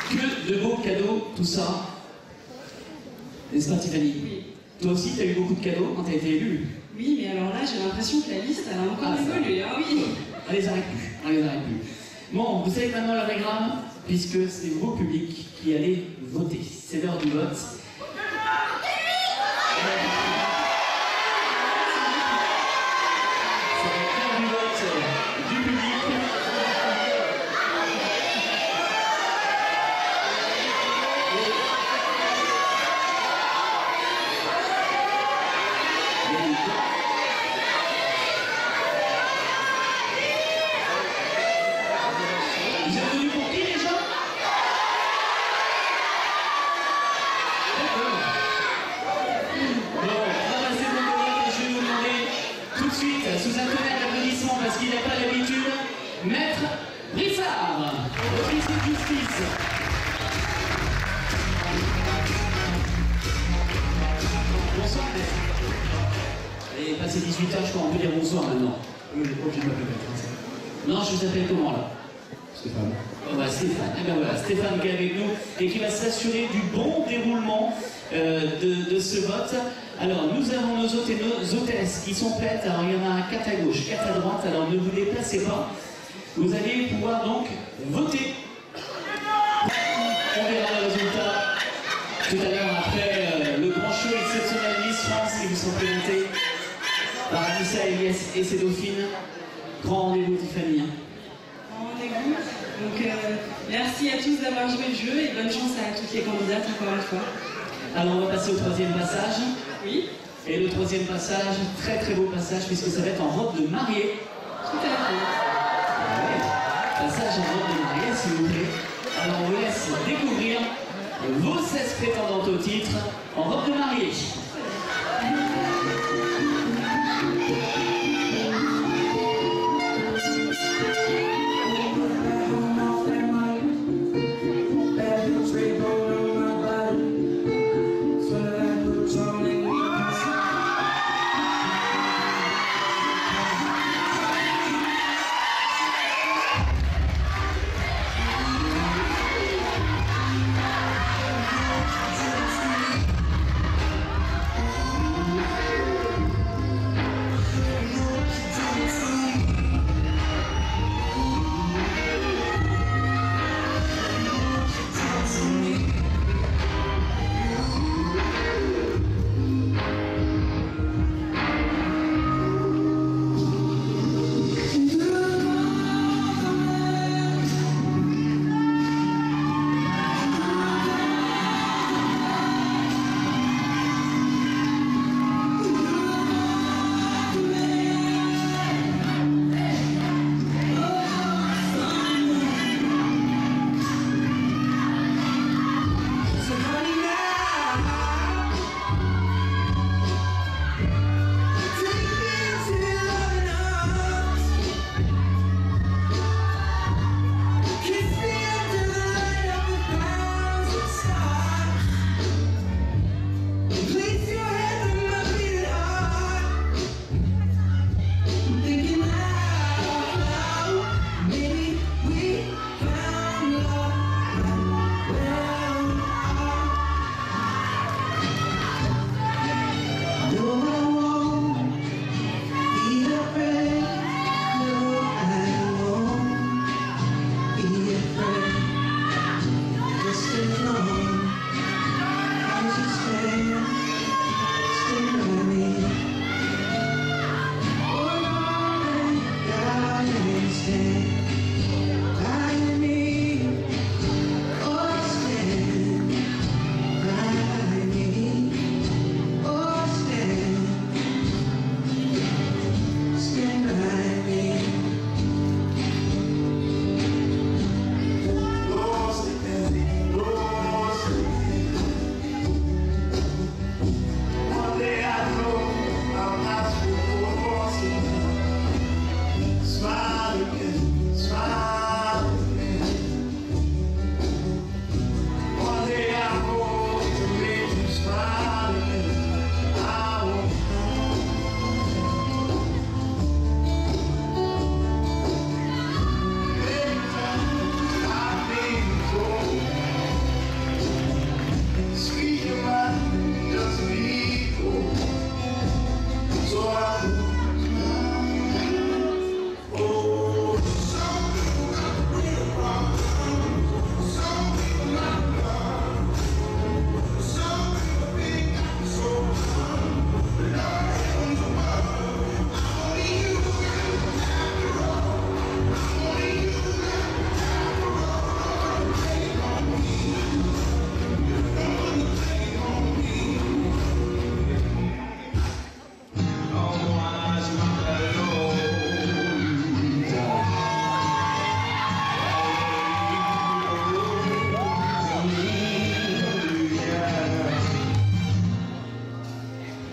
Speaker 1: Que de beaux cadeaux, tout ça. N'est-ce pas, Tiffany? Oui. Toi aussi, tu as eu beaucoup de cadeaux quand tu as été élue?
Speaker 2: Oui, mais alors là, j'ai l'impression que la liste a encore évolué. Ah oui.
Speaker 1: On les arrête plus. On les arrête plus. Bon, vous savez maintenant l'anagramme, puisque c'est vous, public, qui allez voter. C'est l'heure du vote. Vous Maître Brissard, officier de justice. Bonsoir, maître. Et passé 18h, je crois, on peut dire bonsoir maintenant. Oui, je crois que je m'appelle maître. Non, je vous appelle comment là? Stéphane. Oh bah Stéphane, eh ben voilà, Stéphane qui est avec nous et qui va s'assurer du bon déroulement de ce vote. Alors nous avons nos hôtes et nos hôtesses qui sont prêtes. Alors il y en a 4 à gauche, 4 à droite, alors ne vous déplacez pas. Vous allez pouvoir donc voter. On verra le résultat tout à l'heure après le grand show exceptionnel Miss France qui vous sont présentés par Anissa Eliès et ses dauphines. Grand rendez-vous Tiffany.
Speaker 2: Rendez-vous. Donc merci à tous d'avoir joué le jeu et bonne chance à toutes les candidates encore une fois.
Speaker 1: Alors on va passer au troisième passage.
Speaker 2: Oui.
Speaker 1: Et le troisième passage, très très beau passage puisque ça va être en robe de mariée.
Speaker 2: Tout à fait.
Speaker 1: Ouais. Passage en robe de mariée s'il vous plaît. Alors on vous laisse découvrir vos 16 prétendantes au titre en robe de mariée.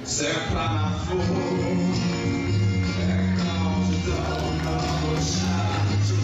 Speaker 20: C'est pas ma faute, quand je dors dans le chat, je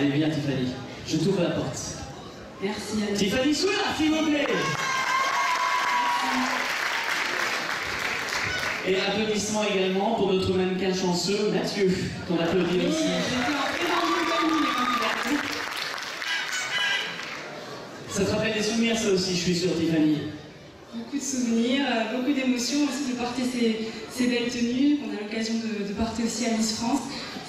Speaker 1: Allez, viens Tiffany, je t'ouvre la porte.
Speaker 2: Merci. Anne.
Speaker 1: Tiffany Soulard, s'il vous plaît. Et applaudissements également pour notre mannequin chanceux, Mathieu, qu'on applaudit
Speaker 2: Oui,
Speaker 1: aussi.
Speaker 2: j'étais en très bonne compagnie, les candidats.
Speaker 1: Ça te rappelle des souvenirs, ça aussi, je suis sûr, Tiffany.
Speaker 2: Beaucoup de souvenirs, beaucoup d'émotions aussi de porter ces belles tenues qu'on a l'occasion de porter aussi à Miss France.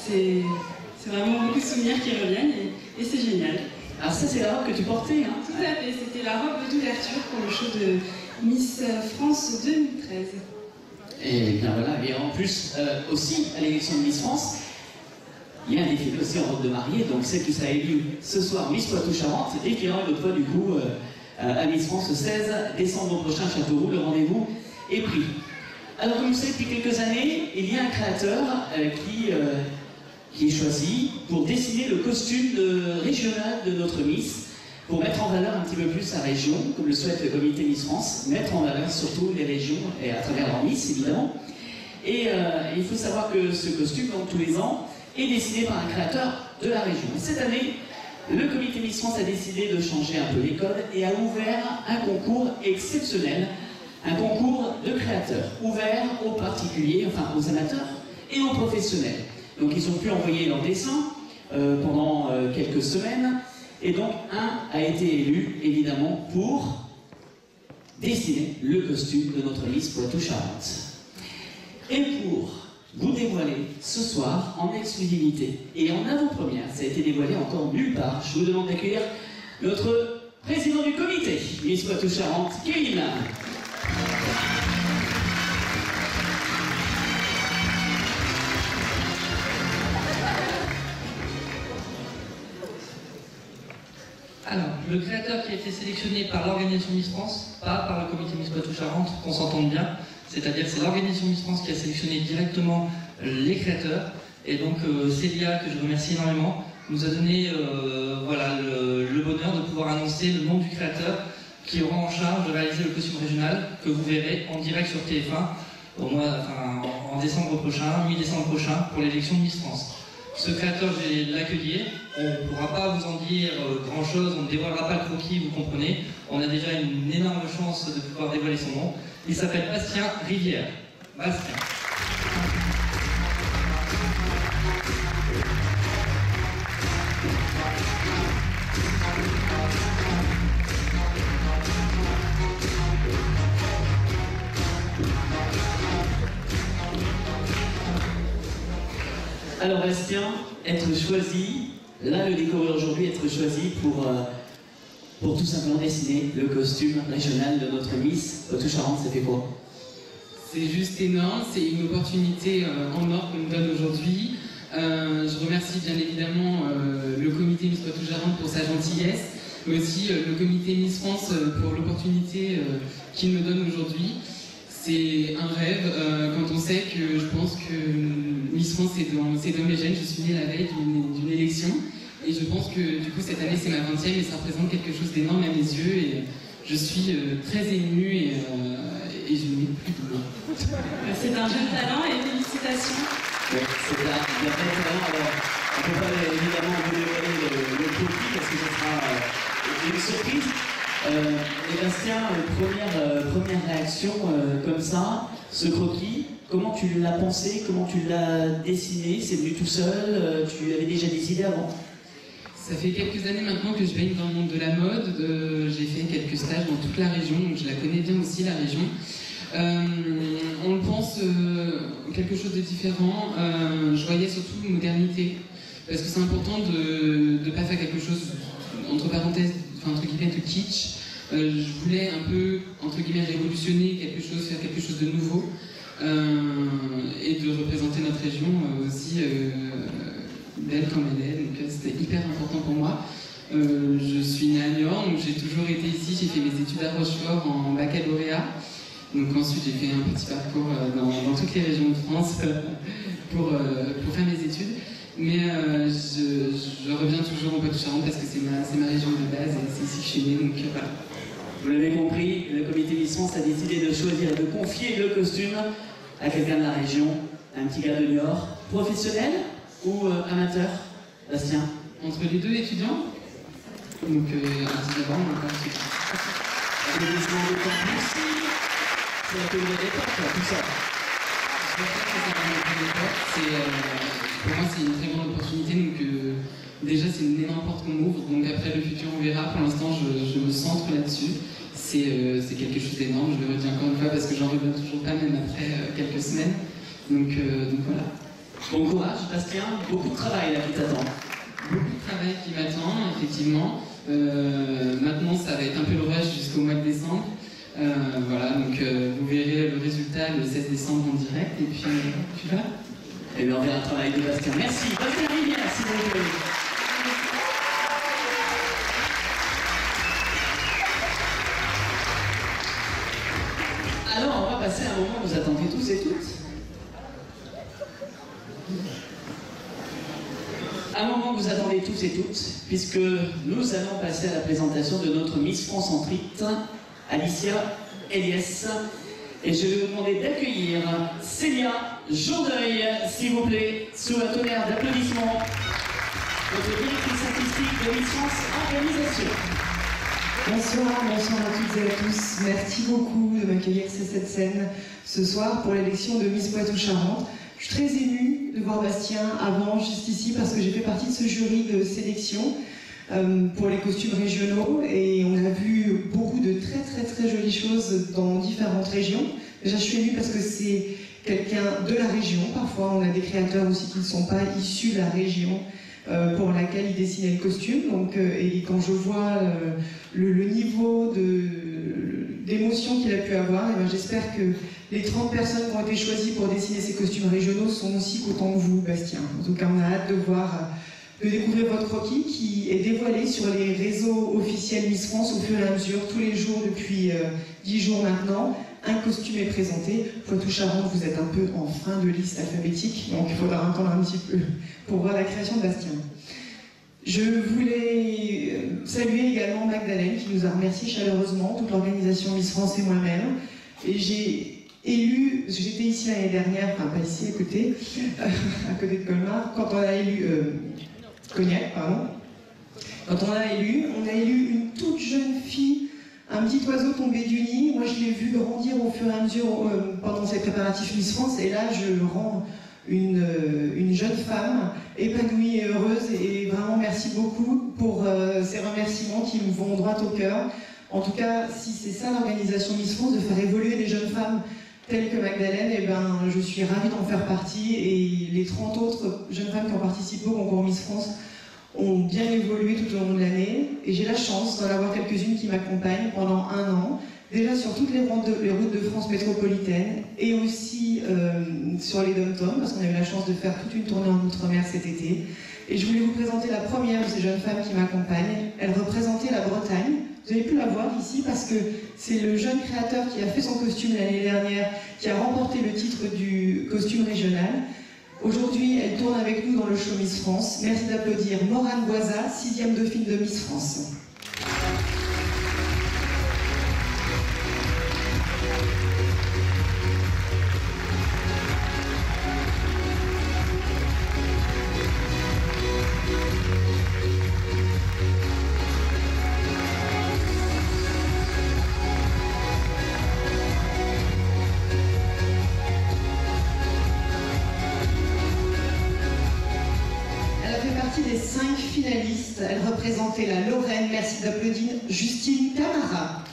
Speaker 2: C'est vraiment beaucoup de souvenirs qui reviennent et c'est génial.
Speaker 1: Alors ça, c'est la robe que tu portais, hein?
Speaker 2: Tout à fait, c'était la robe d'ouverture pour le show de Miss France 2013.
Speaker 1: Et bien voilà, et en plus, aussi, à l'élection de Miss France, il y a un défilé aussi en robe de mariée, donc celle qui sera élue ce soir Miss Poitou-Charentes et qui aura une autre fois du coup à Miss France le 16 décembre prochain à Châteauroux. Le rendez-vous est pris. Alors comme vous savez, depuis quelques années, il y a un créateur qui est choisi pour dessiner le costume régional de notre Miss, pour mettre en valeur un petit peu plus sa région, comme le souhaite le comité Miss France, mettre en valeur surtout les régions et à travers leur Miss évidemment. Et il faut savoir que ce costume, donc tous les ans, est dessiné par un créateur de la région. Et cette année, le comité Miss France a décidé de changer un peu les codes et a ouvert un concours exceptionnel, un concours de créateurs, ouvert aux particuliers, enfin aux amateurs et aux professionnels. Donc ils ont pu envoyer leurs dessins pendant quelques semaines, et donc un a été élu évidemment pour dessiner le costume de notre Miss Poitou-Charentes. Et pour vous dévoiler ce soir en exclusivité et en avant-première, ça a été dévoilé encore nulle part, je vous demande d'accueillir notre président du comité, Miss Poitou-Charentes, Kevin.
Speaker 19: Alors, le créateur qui a été sélectionné par l'organisation Miss France, pas par le comité Miss Poitou-Charentes, qu'on s'entende bien, c'est-à-dire c'est l'organisation Miss France qui a sélectionné directement les créateurs, et donc Célia, que je remercie énormément, nous a donné voilà, le bonheur de pouvoir annoncer le nom du créateur qui aura en charge de réaliser le costume régional que vous verrez en direct sur TF1 en décembre prochain, mi-décembre prochain, pour l'élection de Miss France. Ce créateur, je vais l'accueillir. On ne pourra pas vous en dire grand-chose, on ne dévoilera pas le croquis, vous comprenez. On a déjà une énorme chance de pouvoir dévoiler son nom. Il s'appelle Bastien Rivière. Bastien.
Speaker 1: Alors Bastien, être choisi, là le découvrir aujourd'hui, être choisi pour tout simplement dessiner le costume régional de notre Miss Poitou-Charentes, ça fait quoi?
Speaker 20: C'est juste énorme, c'est une opportunité en or qu'on nous donne aujourd'hui. Je remercie bien évidemment le comité Miss Poitou-Charentes pour sa gentillesse, mais aussi le comité Miss France pour l'opportunité qu'il me donne aujourd'hui. C'est un rêve quand on sait que je pense que Miss France c'est dans mes gènes. Je suis née la veille d'une élection et je pense que du coup cette année c'est ma 20e et ça représente quelque chose d'énorme à mes yeux et je suis très émue et je n'ai plus de mots.
Speaker 2: C'est un jeune talent et félicitations.
Speaker 1: Ouais, c'est un vrai talent. Alors, on ne peut pas évidemment vous dévoiler le croquis parce que ce sera une surprise. Et Bastien, première réaction comme ça, ce croquis, comment tu l'as pensé, comment tu l'as dessiné? C'est venu tout seul? Tu avais déjà des idées avant?
Speaker 20: Ça fait quelques années maintenant que je baigne dans le monde de la mode. J'ai fait quelques stages dans toute la région, donc je la connais bien aussi, la région. On le pense quelque chose de différent. Je voyais surtout une modernité, parce que c'est important de ne pas faire quelque chose, entre parenthèses, entre guillemets, de kitsch. Je voulais un peu, entre guillemets, révolutionner quelque chose, faire quelque chose de nouveau, et de représenter notre région aussi belle comme elle est, donc c'était hyper important pour moi. Je suis née à Niort, donc j'ai toujours été ici, j'ai fait mes études à Rochefort en baccalauréat. Donc ensuite j'ai fait un petit parcours dans toutes les régions de France pour faire mes études. Mais je reviens toujours en Poitou-Charentes parce que c'est ma région de base et c'est ici que je suis née, donc voilà.
Speaker 1: Vous l'avez compris, le comité Miss France a décidé de choisir et de confier le costume à quelqu'un de la région, un petit gars de Niort, professionnel ou amateur, Bastien?
Speaker 20: entre les deux étudiants. Donc, d'abord, on va faire
Speaker 1: Applaudissements de campus. C'est la théorie des portes, tout ça.
Speaker 20: Pour moi, c'est une très grande opportunité. Donc, déjà, c'est une énorme porte qu'on ouvre. Donc, après, le futur, on verra. Pour l'instant, je me centre là-dessus. C'est quelque chose d'énorme. Je le redis encore une fois parce que j'en reviens toujours pas, même après quelques semaines. Donc voilà.
Speaker 1: Bon courage, Bastien. Beaucoup de travail là qui t'attend.
Speaker 20: Beaucoup de travail qui m'attend, effectivement. Maintenant, ça va être un peu le rush jusqu'au mois de décembre. Voilà, donc vous verrez le résultat le 16 décembre en direct. Et puis voilà.
Speaker 1: Et bien, on verra le travail de Bastien. Merci. Bastien Rivière, s'il vous plaît. Alors, on va passer à un moment que vous attendez tous et toutes. Un moment que vous attendez tous et toutes, puisque nous allons passer à la présentation de notre Miss France en titre, Alicia Eliès. Et je vais vous demander d'accueillir Célia Jourdeuil, s'il vous plaît, sous un tonnerre d'applaudissements, notre directrice artistique de Miss France Organisation.
Speaker 21: Bonsoir à toutes et à tous. Merci beaucoup de m'accueillir sur cette scène ce soir pour l'élection de Miss Poitou-Charentes. Je suis très émue de voir Bastien avant, juste ici, parce que j'ai fait partie de ce jury de sélection pour les costumes régionaux et on a vu beaucoup de très jolies choses dans différentes régions. Déjà, je suis émue parce que c'est quelqu'un de la région. Parfois, on a des créateurs aussi qui ne sont pas issus de la région pour laquelle il dessinait le costume. Donc, et quand je vois le niveau d'émotion qu'il a pu avoir, et ben, j'espère que les 30 personnes qui ont été choisies pour dessiner ces costumes régionaux sont aussi contents que vous, Bastien. En tout cas, on a hâte de découvrir votre croquis qui est dévoilé sur les réseaux officiels Miss France au fur et à mesure, tous les jours depuis 10 jours maintenant. Un costume est présenté. Poitou-Charentes, vous êtes un peu en fin de liste alphabétique, donc il faudra attendre un petit peu pour voir la création de Bastien. Je voulais saluer également Magdalène qui nous a remercié chaleureusement, toute l'organisation Miss France et moi-même. Et j'ai élu, parce que j'étais ici l'année dernière, enfin pas ici, à côté de Colmar, quand on a élu Cognac, pardon. Quand on a élu une toute jeune fille, un petit oiseau tombé du nid. Moi, je l'ai vu grandir au fur et à mesure pendant ces préparatifs Miss France, et là, je rends une jeune femme épanouie et heureuse, et vraiment merci beaucoup pour ces remerciements qui me vont droit au cœur. En tout cas, si c'est ça l'organisation Miss France, de faire évoluer des jeunes femmes telles que Magdalène, eh ben, je suis ravie d'en faire partie, et les 30 autres jeunes femmes qui ont participé au concours Miss France ont bien évolué tout au long de l'année, et j'ai la chance d'en avoir quelques-unes qui m'accompagnent pendant 1 an, déjà sur toutes les routes de France métropolitaine, et aussi sur les dom-toms, parce qu'on a eu la chance de faire toute une tournée en Outre-mer cet été. Et je voulais vous présenter la première de ces jeunes femmes qui m'accompagnent. Elle représentait la Bretagne. Vous avez pu la voir ici parce que c'est le jeune créateur qui a fait son costume l'année dernière, qui a remporté le titre du costume régional. Aujourd'hui, elle tourne avec nous dans le show Miss France. Merci d'applaudir Morane Boisa, 6e dauphine de Miss France. Elle représentait la Lorraine. Merci d'applaudir Justine Camara.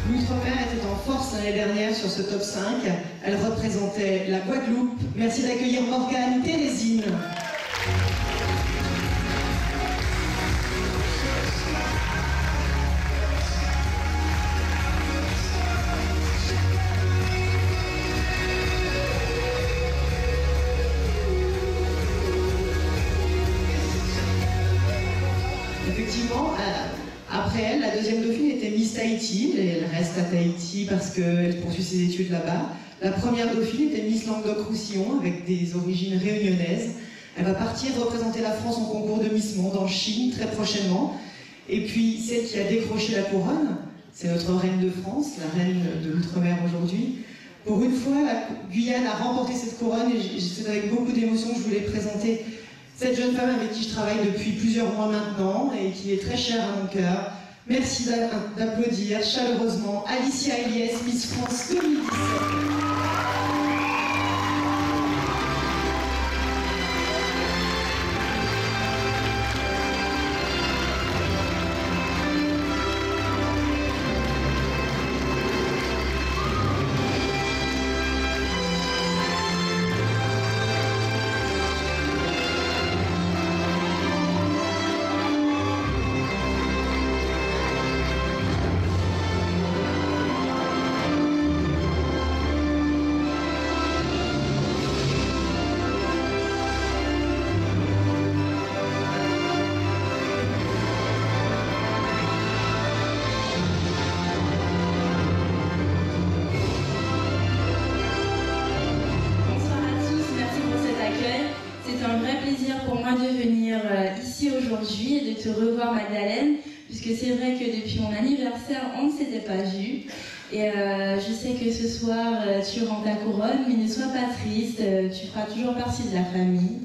Speaker 21: L'Outre-mer était en force l'année dernière sur ce top 5. Elle représentait la Guadeloupe. Merci d'accueillir Morgane Thérésine. Effectivement, après elle, la deuxième dauphine était Miss Tahiti. Elle reste à Tahiti parce qu'elle poursuit ses études là-bas. La première dauphine était Miss Languedoc-Roussillon, avec des origines réunionnaises. Elle va partir représenter la France au concours de Miss Monde en Chine très prochainement. Et puis celle qui a décroché la couronne, c'est notre reine de France, la reine de l'Outre-mer aujourd'hui. Pour une fois, la Guyane a remporté cette couronne et c'est avec beaucoup d'émotion que je voulais présenter cette jeune femme avec qui je travaille depuis plusieurs mois maintenant et qui est très chère à mon cœur. Merci d'applaudir chaleureusement Alicia Eliès, Miss France 2017.
Speaker 5: Aujourd'hui et de te revoir Magdalène, puisque c'est vrai que depuis mon anniversaire on ne s'était pas vu et je sais que ce soir tu rends ta couronne, mais ne sois pas triste, tu feras toujours partie de la famille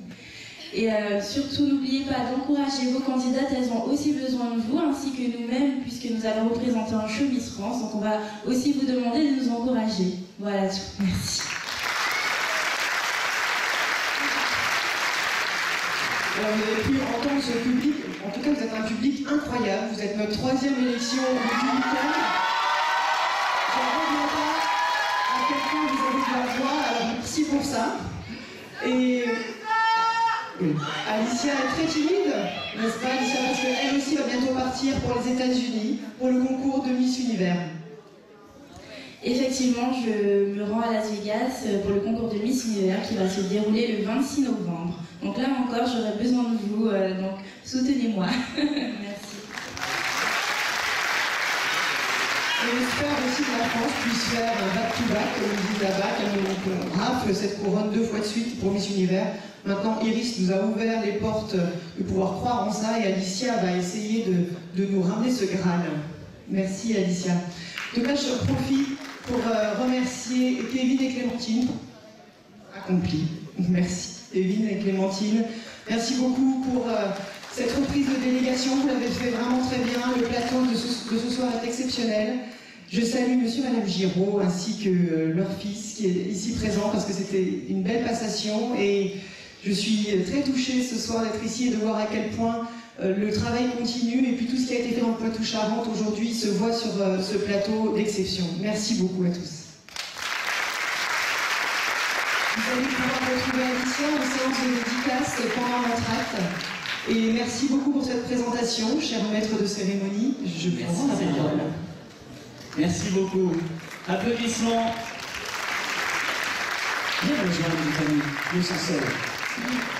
Speaker 5: et surtout n'oubliez pas d'encourager vos candidates, elles ont aussi besoin de vous ainsi que nous-mêmes puisque nous allons représenter un show Miss France, donc on va aussi vous demander de nous encourager. Voilà tout, merci.
Speaker 21: Alors, vous avez pu entendre ce public, en tout cas vous êtes un public incroyable, vous êtes notre 3e élection républicaine. Je ne reviens pas à quel point vous avez de la voix, alors merci pour ça. Et Alicia est très timide, n'est-ce pas Alicia, parce qu'elle aussi va bientôt partir pour les États-Unis, pour le concours de Miss Univers.
Speaker 5: Effectivement, je me rends à Las Vegas pour le concours de Miss Univers qui va se dérouler le 26 novembre. Donc là encore, j'aurai besoin de vous, donc soutenez-moi. Merci.
Speaker 21: Et j'espère aussi que la France puisse faire un back-to-back, comme on dit là-bas, qu'on rafle cette couronne 2 fois de suite pour Miss Univers. Maintenant, Iris nous a ouvert les portes de pouvoir croire en ça et Alicia va essayer de nous ramener ce Graal. Merci Alicia. En tout cas, je profite pour remercier Kevin et Clémentine. Accompli. Merci Kevin et Clémentine. Merci beaucoup pour cette reprise de délégation. Vous l'avez fait vraiment très bien. Le plateau de ce soir est exceptionnel. Je salue monsieur et madame Giraud ainsi que leur fils qui est ici présent parce que c'était une belle passation et je suis très touchée ce soir d'être ici et de voir à quel point le travail continue et puis tout ce qui a été fait dans le Poitou-Charentes aujourd'hui se voit sur ce plateau d'exception. Merci beaucoup à tous. Vous allez pouvoir retrouver Alicia en séance de dédicace pendant l'entracte. Et merci beaucoup pour cette présentation, cher maître de cérémonie. Je vous rends la parole.
Speaker 1: Merci beaucoup. Applaudissements. Bien rejoindre les familles, nous sommes seuls.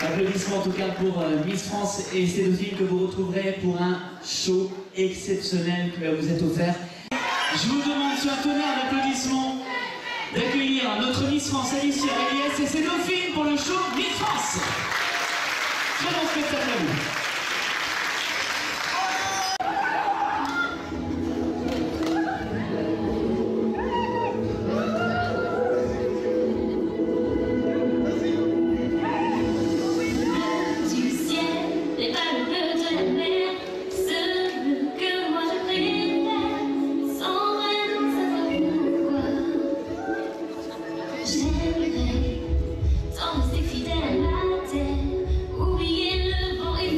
Speaker 1: Applaudissements en tout cas pour Miss France et ces dauphines que vous retrouverez pour un show exceptionnel que vous êtes offert. Je vous demande sur un tonnerre d'applaudissements d'accueillir notre Miss France Alicia Eliès et ses dauphines pour le show Miss France. Très bon spectacle à vous.
Speaker 3: J'aimerais tant rester fidèle à la terre, oublier le vent et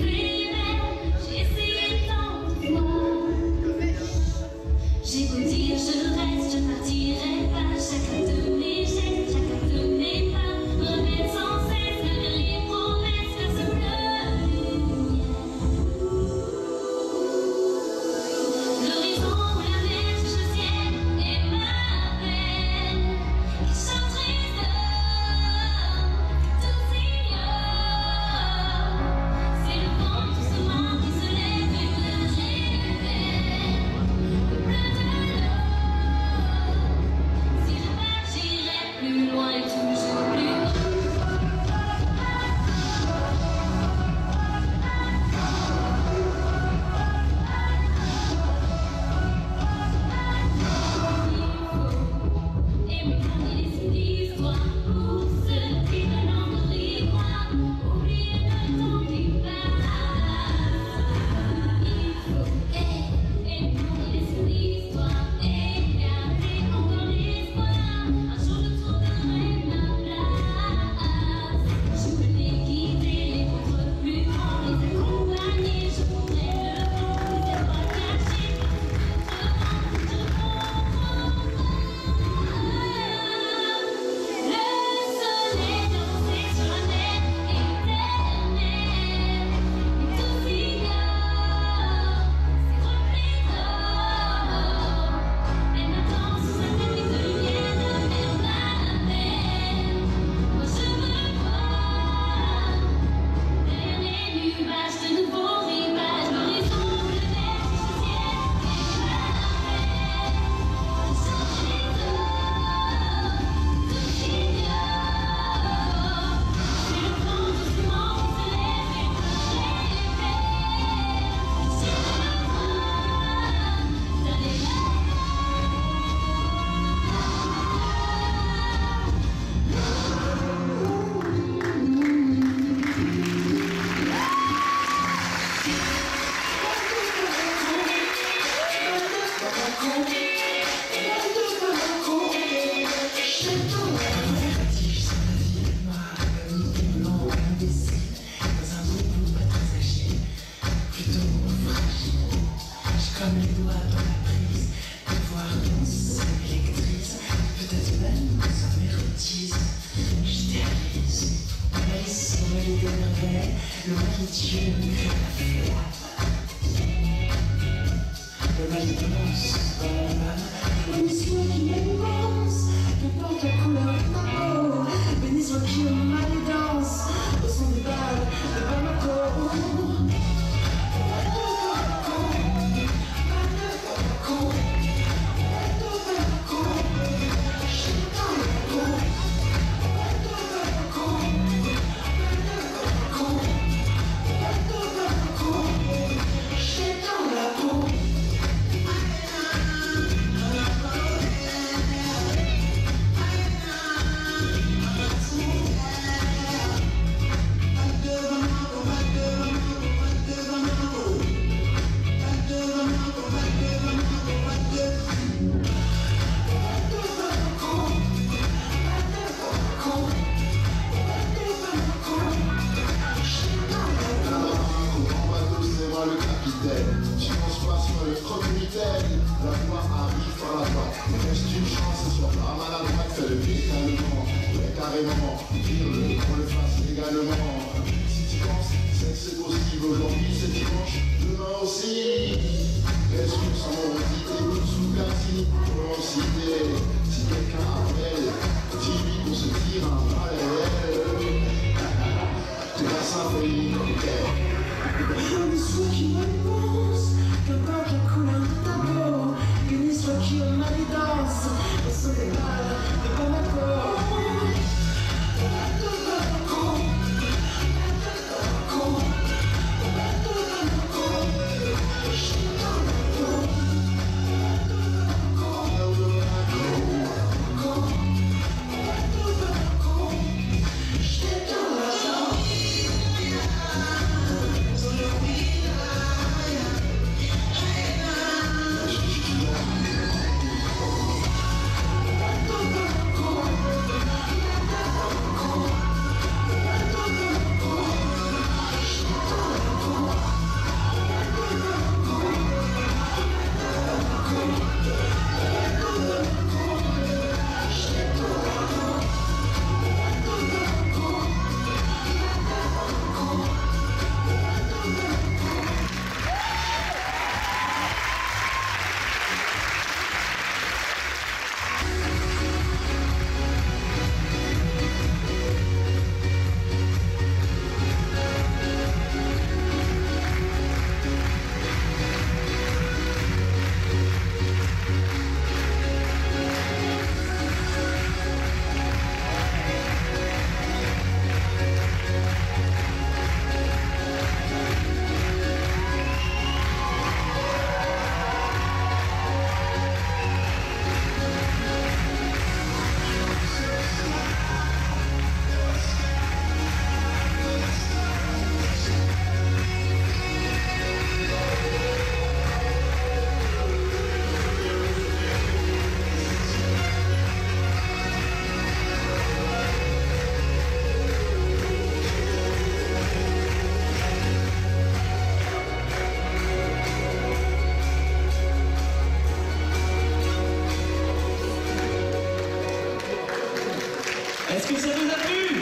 Speaker 1: Est-ce que ça vous a plu?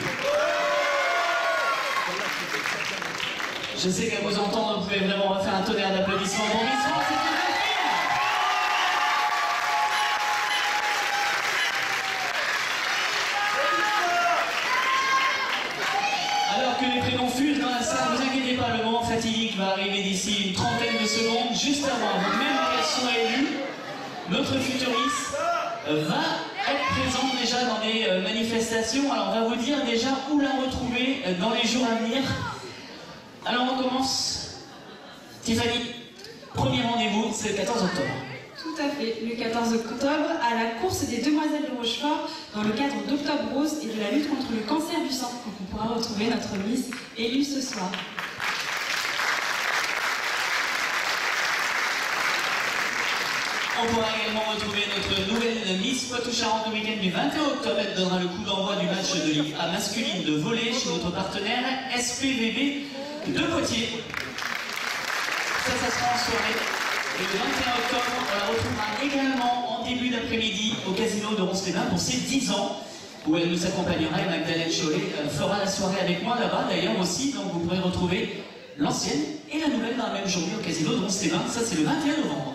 Speaker 1: Je sais qu'à vous entendre, vous pouvez vraiment refaire un tonnerre d'applaudissements. Bon, l'histoire, c'est une belle fille. Alors que les prénoms fusent dans la salle, ne vous inquiétez pas, le moment fatidique va arriver d'ici une trentaine de secondes, juste avant même qu'elle soit élue. Notre futuriste va être présente déjà dans des manifestations. Alors on va vous dire déjà où la retrouver dans les jours à venir. Alors on commence. Tiffany, premier rendez-vous, c'est le 14 octobre.
Speaker 2: Tout à fait, le 14 octobre, à la course des Demoiselles de Rochefort, dans le cadre d'Octobre Rose et de la lutte contre le cancer du sang. Donc on pourra retrouver notre Miss élue ce soir.
Speaker 1: On pourra également retrouver notre nouvelle Miss Poitou-Charentes le week-end du 21 octobre. Elle donnera le coup d'envoi du match de Ligue A masculine de volley chez notre partenaire SPVB de Poitiers. Ça sera en soirée. Et le 21 octobre, on la retrouvera également en début d'après-midi au casino de Ronces-les-Bains pour ses 10 ans, où elle nous accompagnera et Magdalene Chollet fera la soirée avec moi là-bas d'ailleurs aussi. Donc vous pourrez retrouver l'ancienne et la nouvelle dans la même journée au casino de Ronces-les-Bains. Ça, c'est le 21 novembre.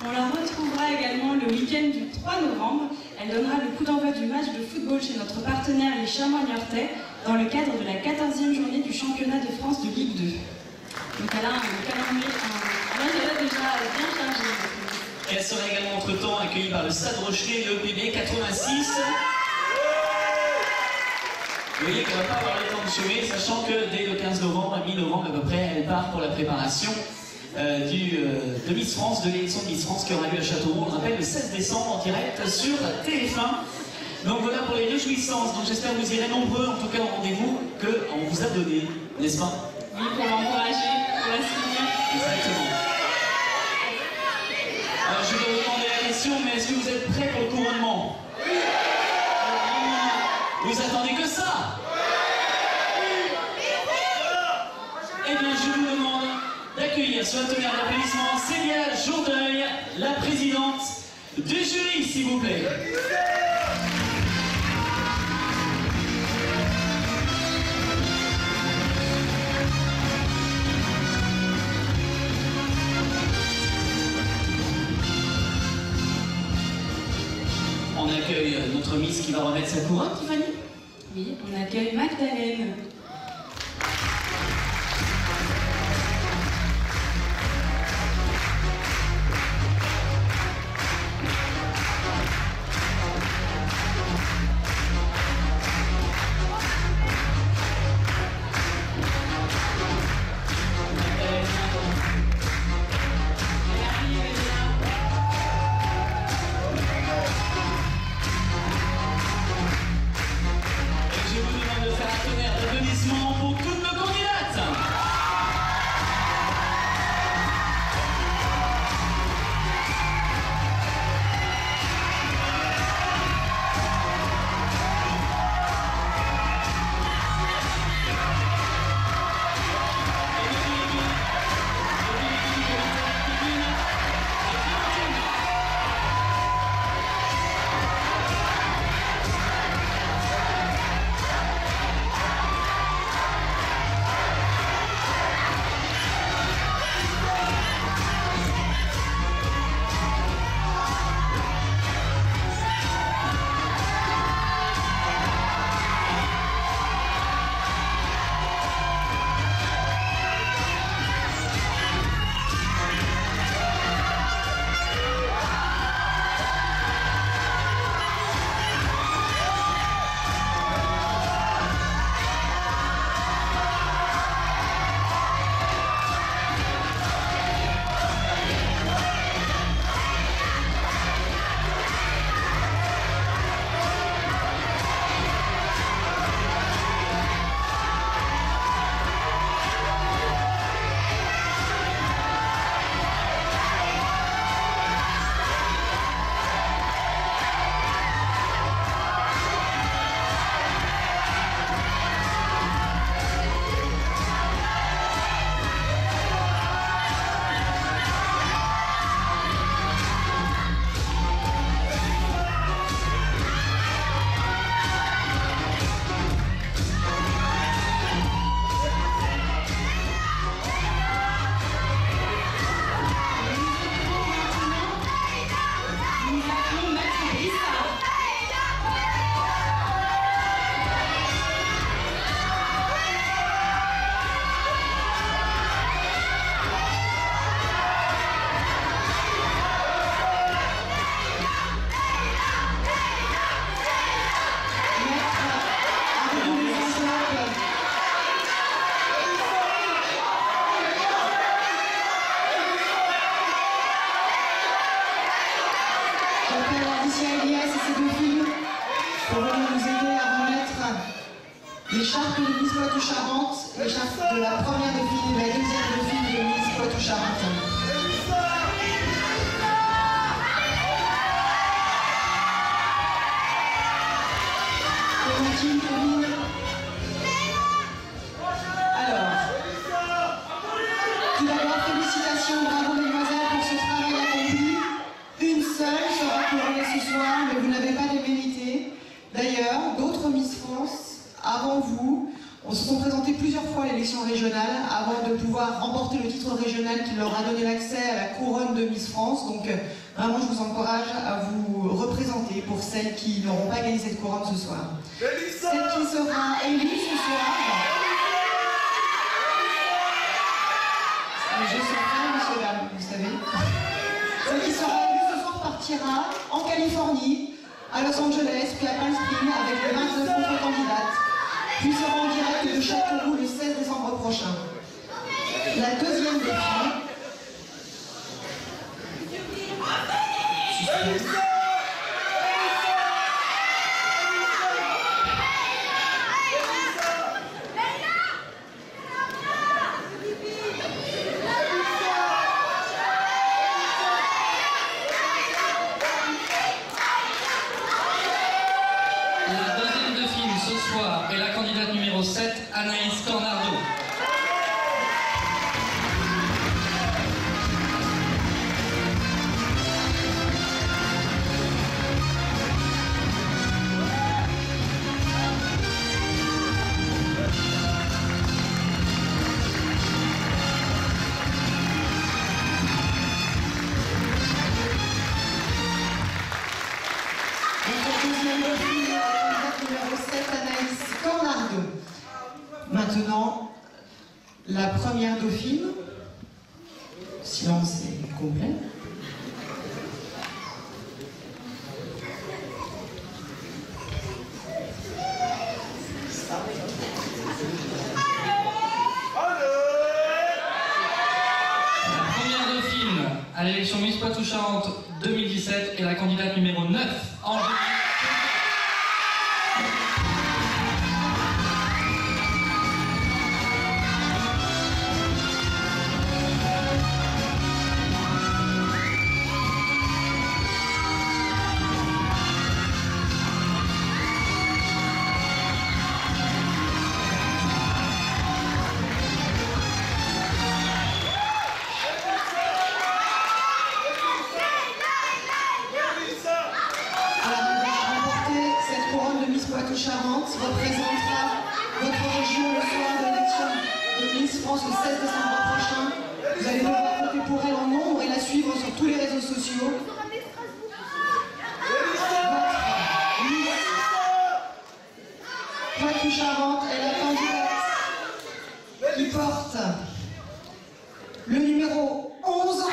Speaker 2: On la retrouvera également le week-end du 3 novembre. Elle donnera le coup d'envoi du match de football chez notre partenaire les Chamois Niortais dans le cadre de la 14e journée du championnat de France de Ligue 2. Donc elle a un calendrier déjà bien chargé.
Speaker 1: Elle sera également entre-temps accueillie par le Stade Rochelet, le PB 86. Vous voyez qu'elle ne va pas avoir le temps de chômer, sachant que dès le 15 novembre, mi-novembre à peu près, elle part pour la préparation de Miss France, de l'élection de Miss France qui aura lieu à Châteauroux, on rappelle, le 16 décembre en direct sur TF1. Donc voilà pour les réjouissances. Donc j'espère que vous irez nombreux, en tout cas au rendez-vous qu'on vous a donné, n'est-ce pas?
Speaker 2: Oui, pour l'encourager, pour la soutenir.
Speaker 1: Exactement. Alors je vais vous demander la question, mais est-ce que vous êtes prêts pour le couronnement? Oui. Vous attendez que ça? Eh bien, je vous demande d'accueillir sur un tonnerre d'applaudissements Célia Jourdeuil, la présidente du jury, s'il vous plaît. On accueille notre Miss qui va remettre sa couronne, Tiffany.
Speaker 2: Oui, on accueille Magdalene.
Speaker 21: L'écharpe de Miss Poitou-Charentes, l'écharpe de la première dauphine et de la deuxième dauphine de Miss Poitou-Charentes. plusieurs fois l'élection régionale avant de pouvoir remporter le titre régional qui leur a donné l'accès à la couronne de Miss France. Donc vraiment, je vous encourage à vous représenter pour celles qui n'auront pas gagné cette couronne ce soir. Celle qui sera élue ce soir... Je suis frère, monsieur Dame, vous savez. Celle qui sera élue ce soir partira en Californie, à Los Angeles, puis à Palm Springs avec les 29 autres candidates, puis sera en direct de Châteauroux le 16 décembre prochain. La deuxième des filles...
Speaker 19: Et la candidate numéro 7, Anaïs Cornardo.
Speaker 21: Maintenant, la première dauphine, silence est complet.
Speaker 19: La première dauphine à l'élection Miss Poitou-Charentes 2017 est la candidate numéro 9, Angélique.
Speaker 21: Poitou-Charentes représentera votre région le soir de l'élection de Miss France le 16 décembre prochain. Vous allez devoir voter pour elle en nombre et la suivre sur tous les réseaux sociaux. Poitou-Charentes est la candidate qui porte le numéro 11.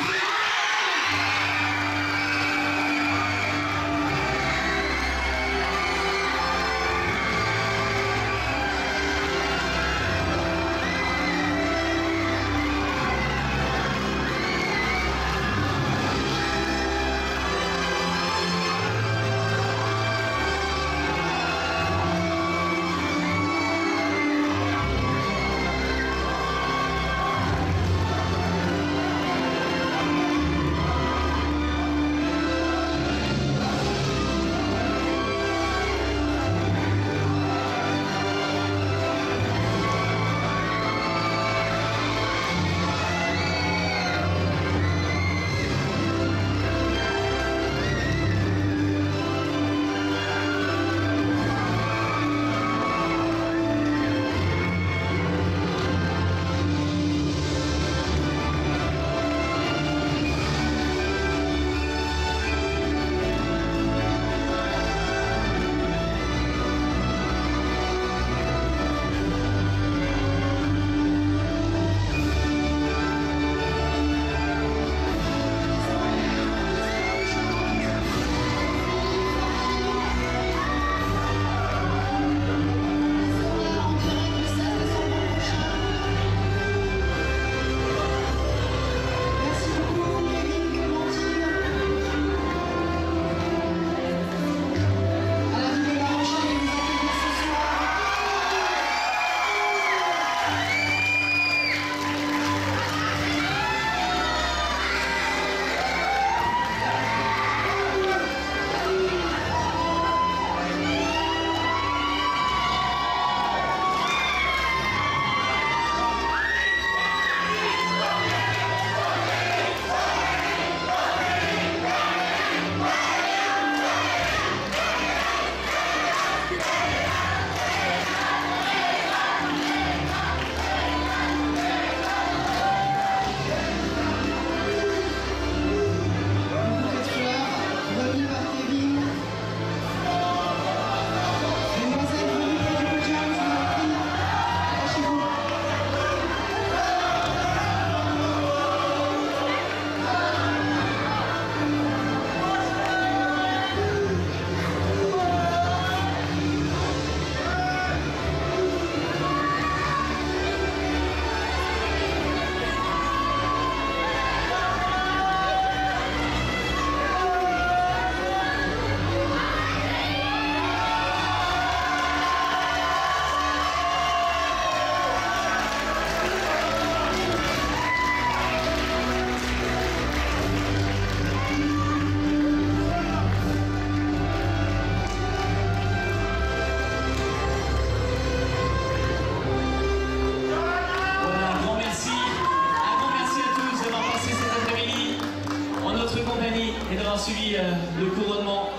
Speaker 1: puis le couronnement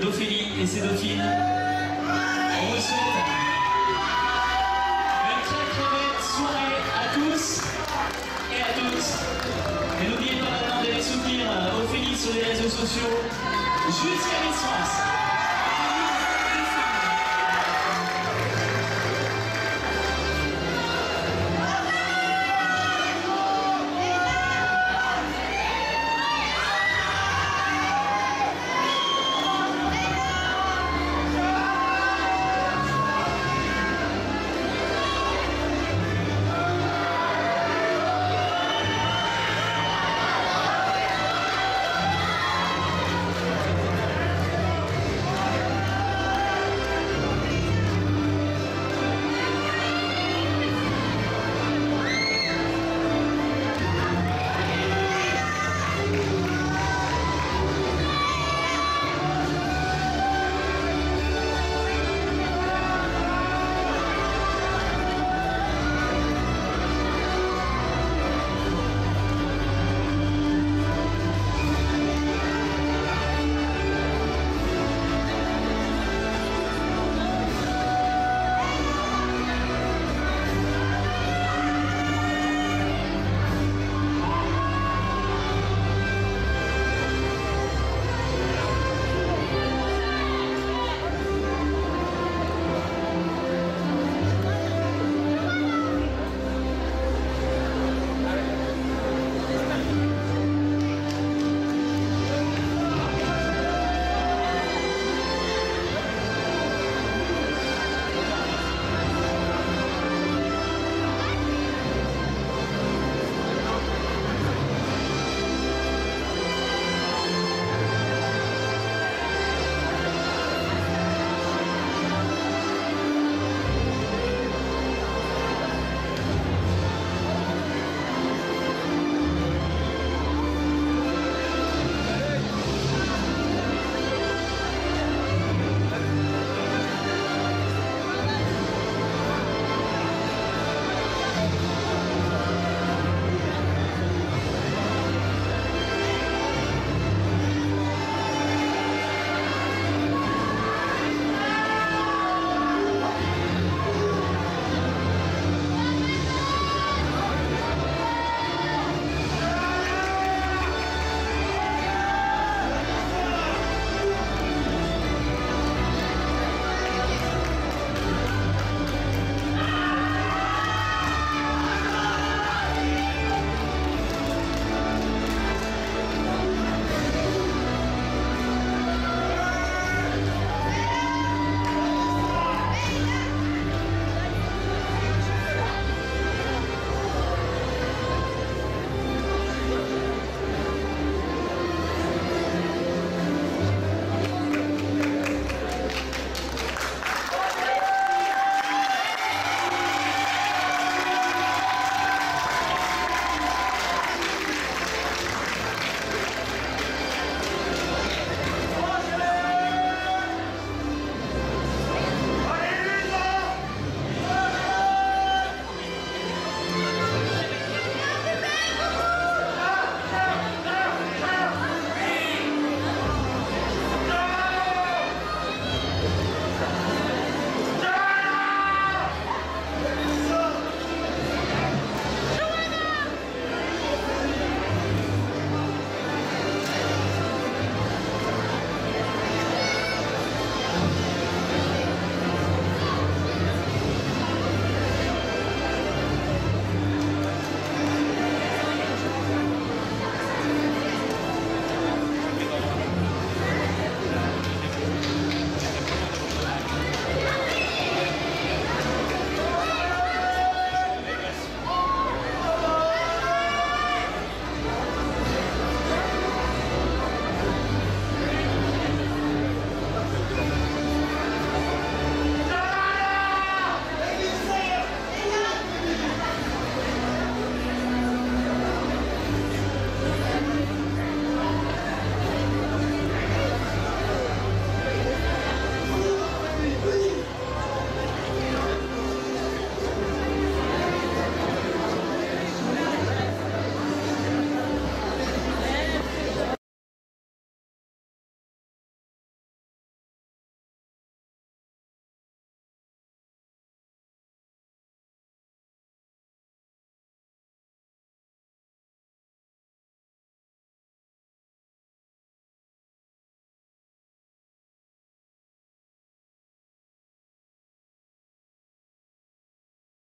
Speaker 1: d'Ophélie et ses dauphines. On vous souhaite une très très belle soirée à tous et à toutes. Et n'oubliez pas maintenant d'aller soutenir Ophélie sur les réseaux sociaux jusqu'à Miss France.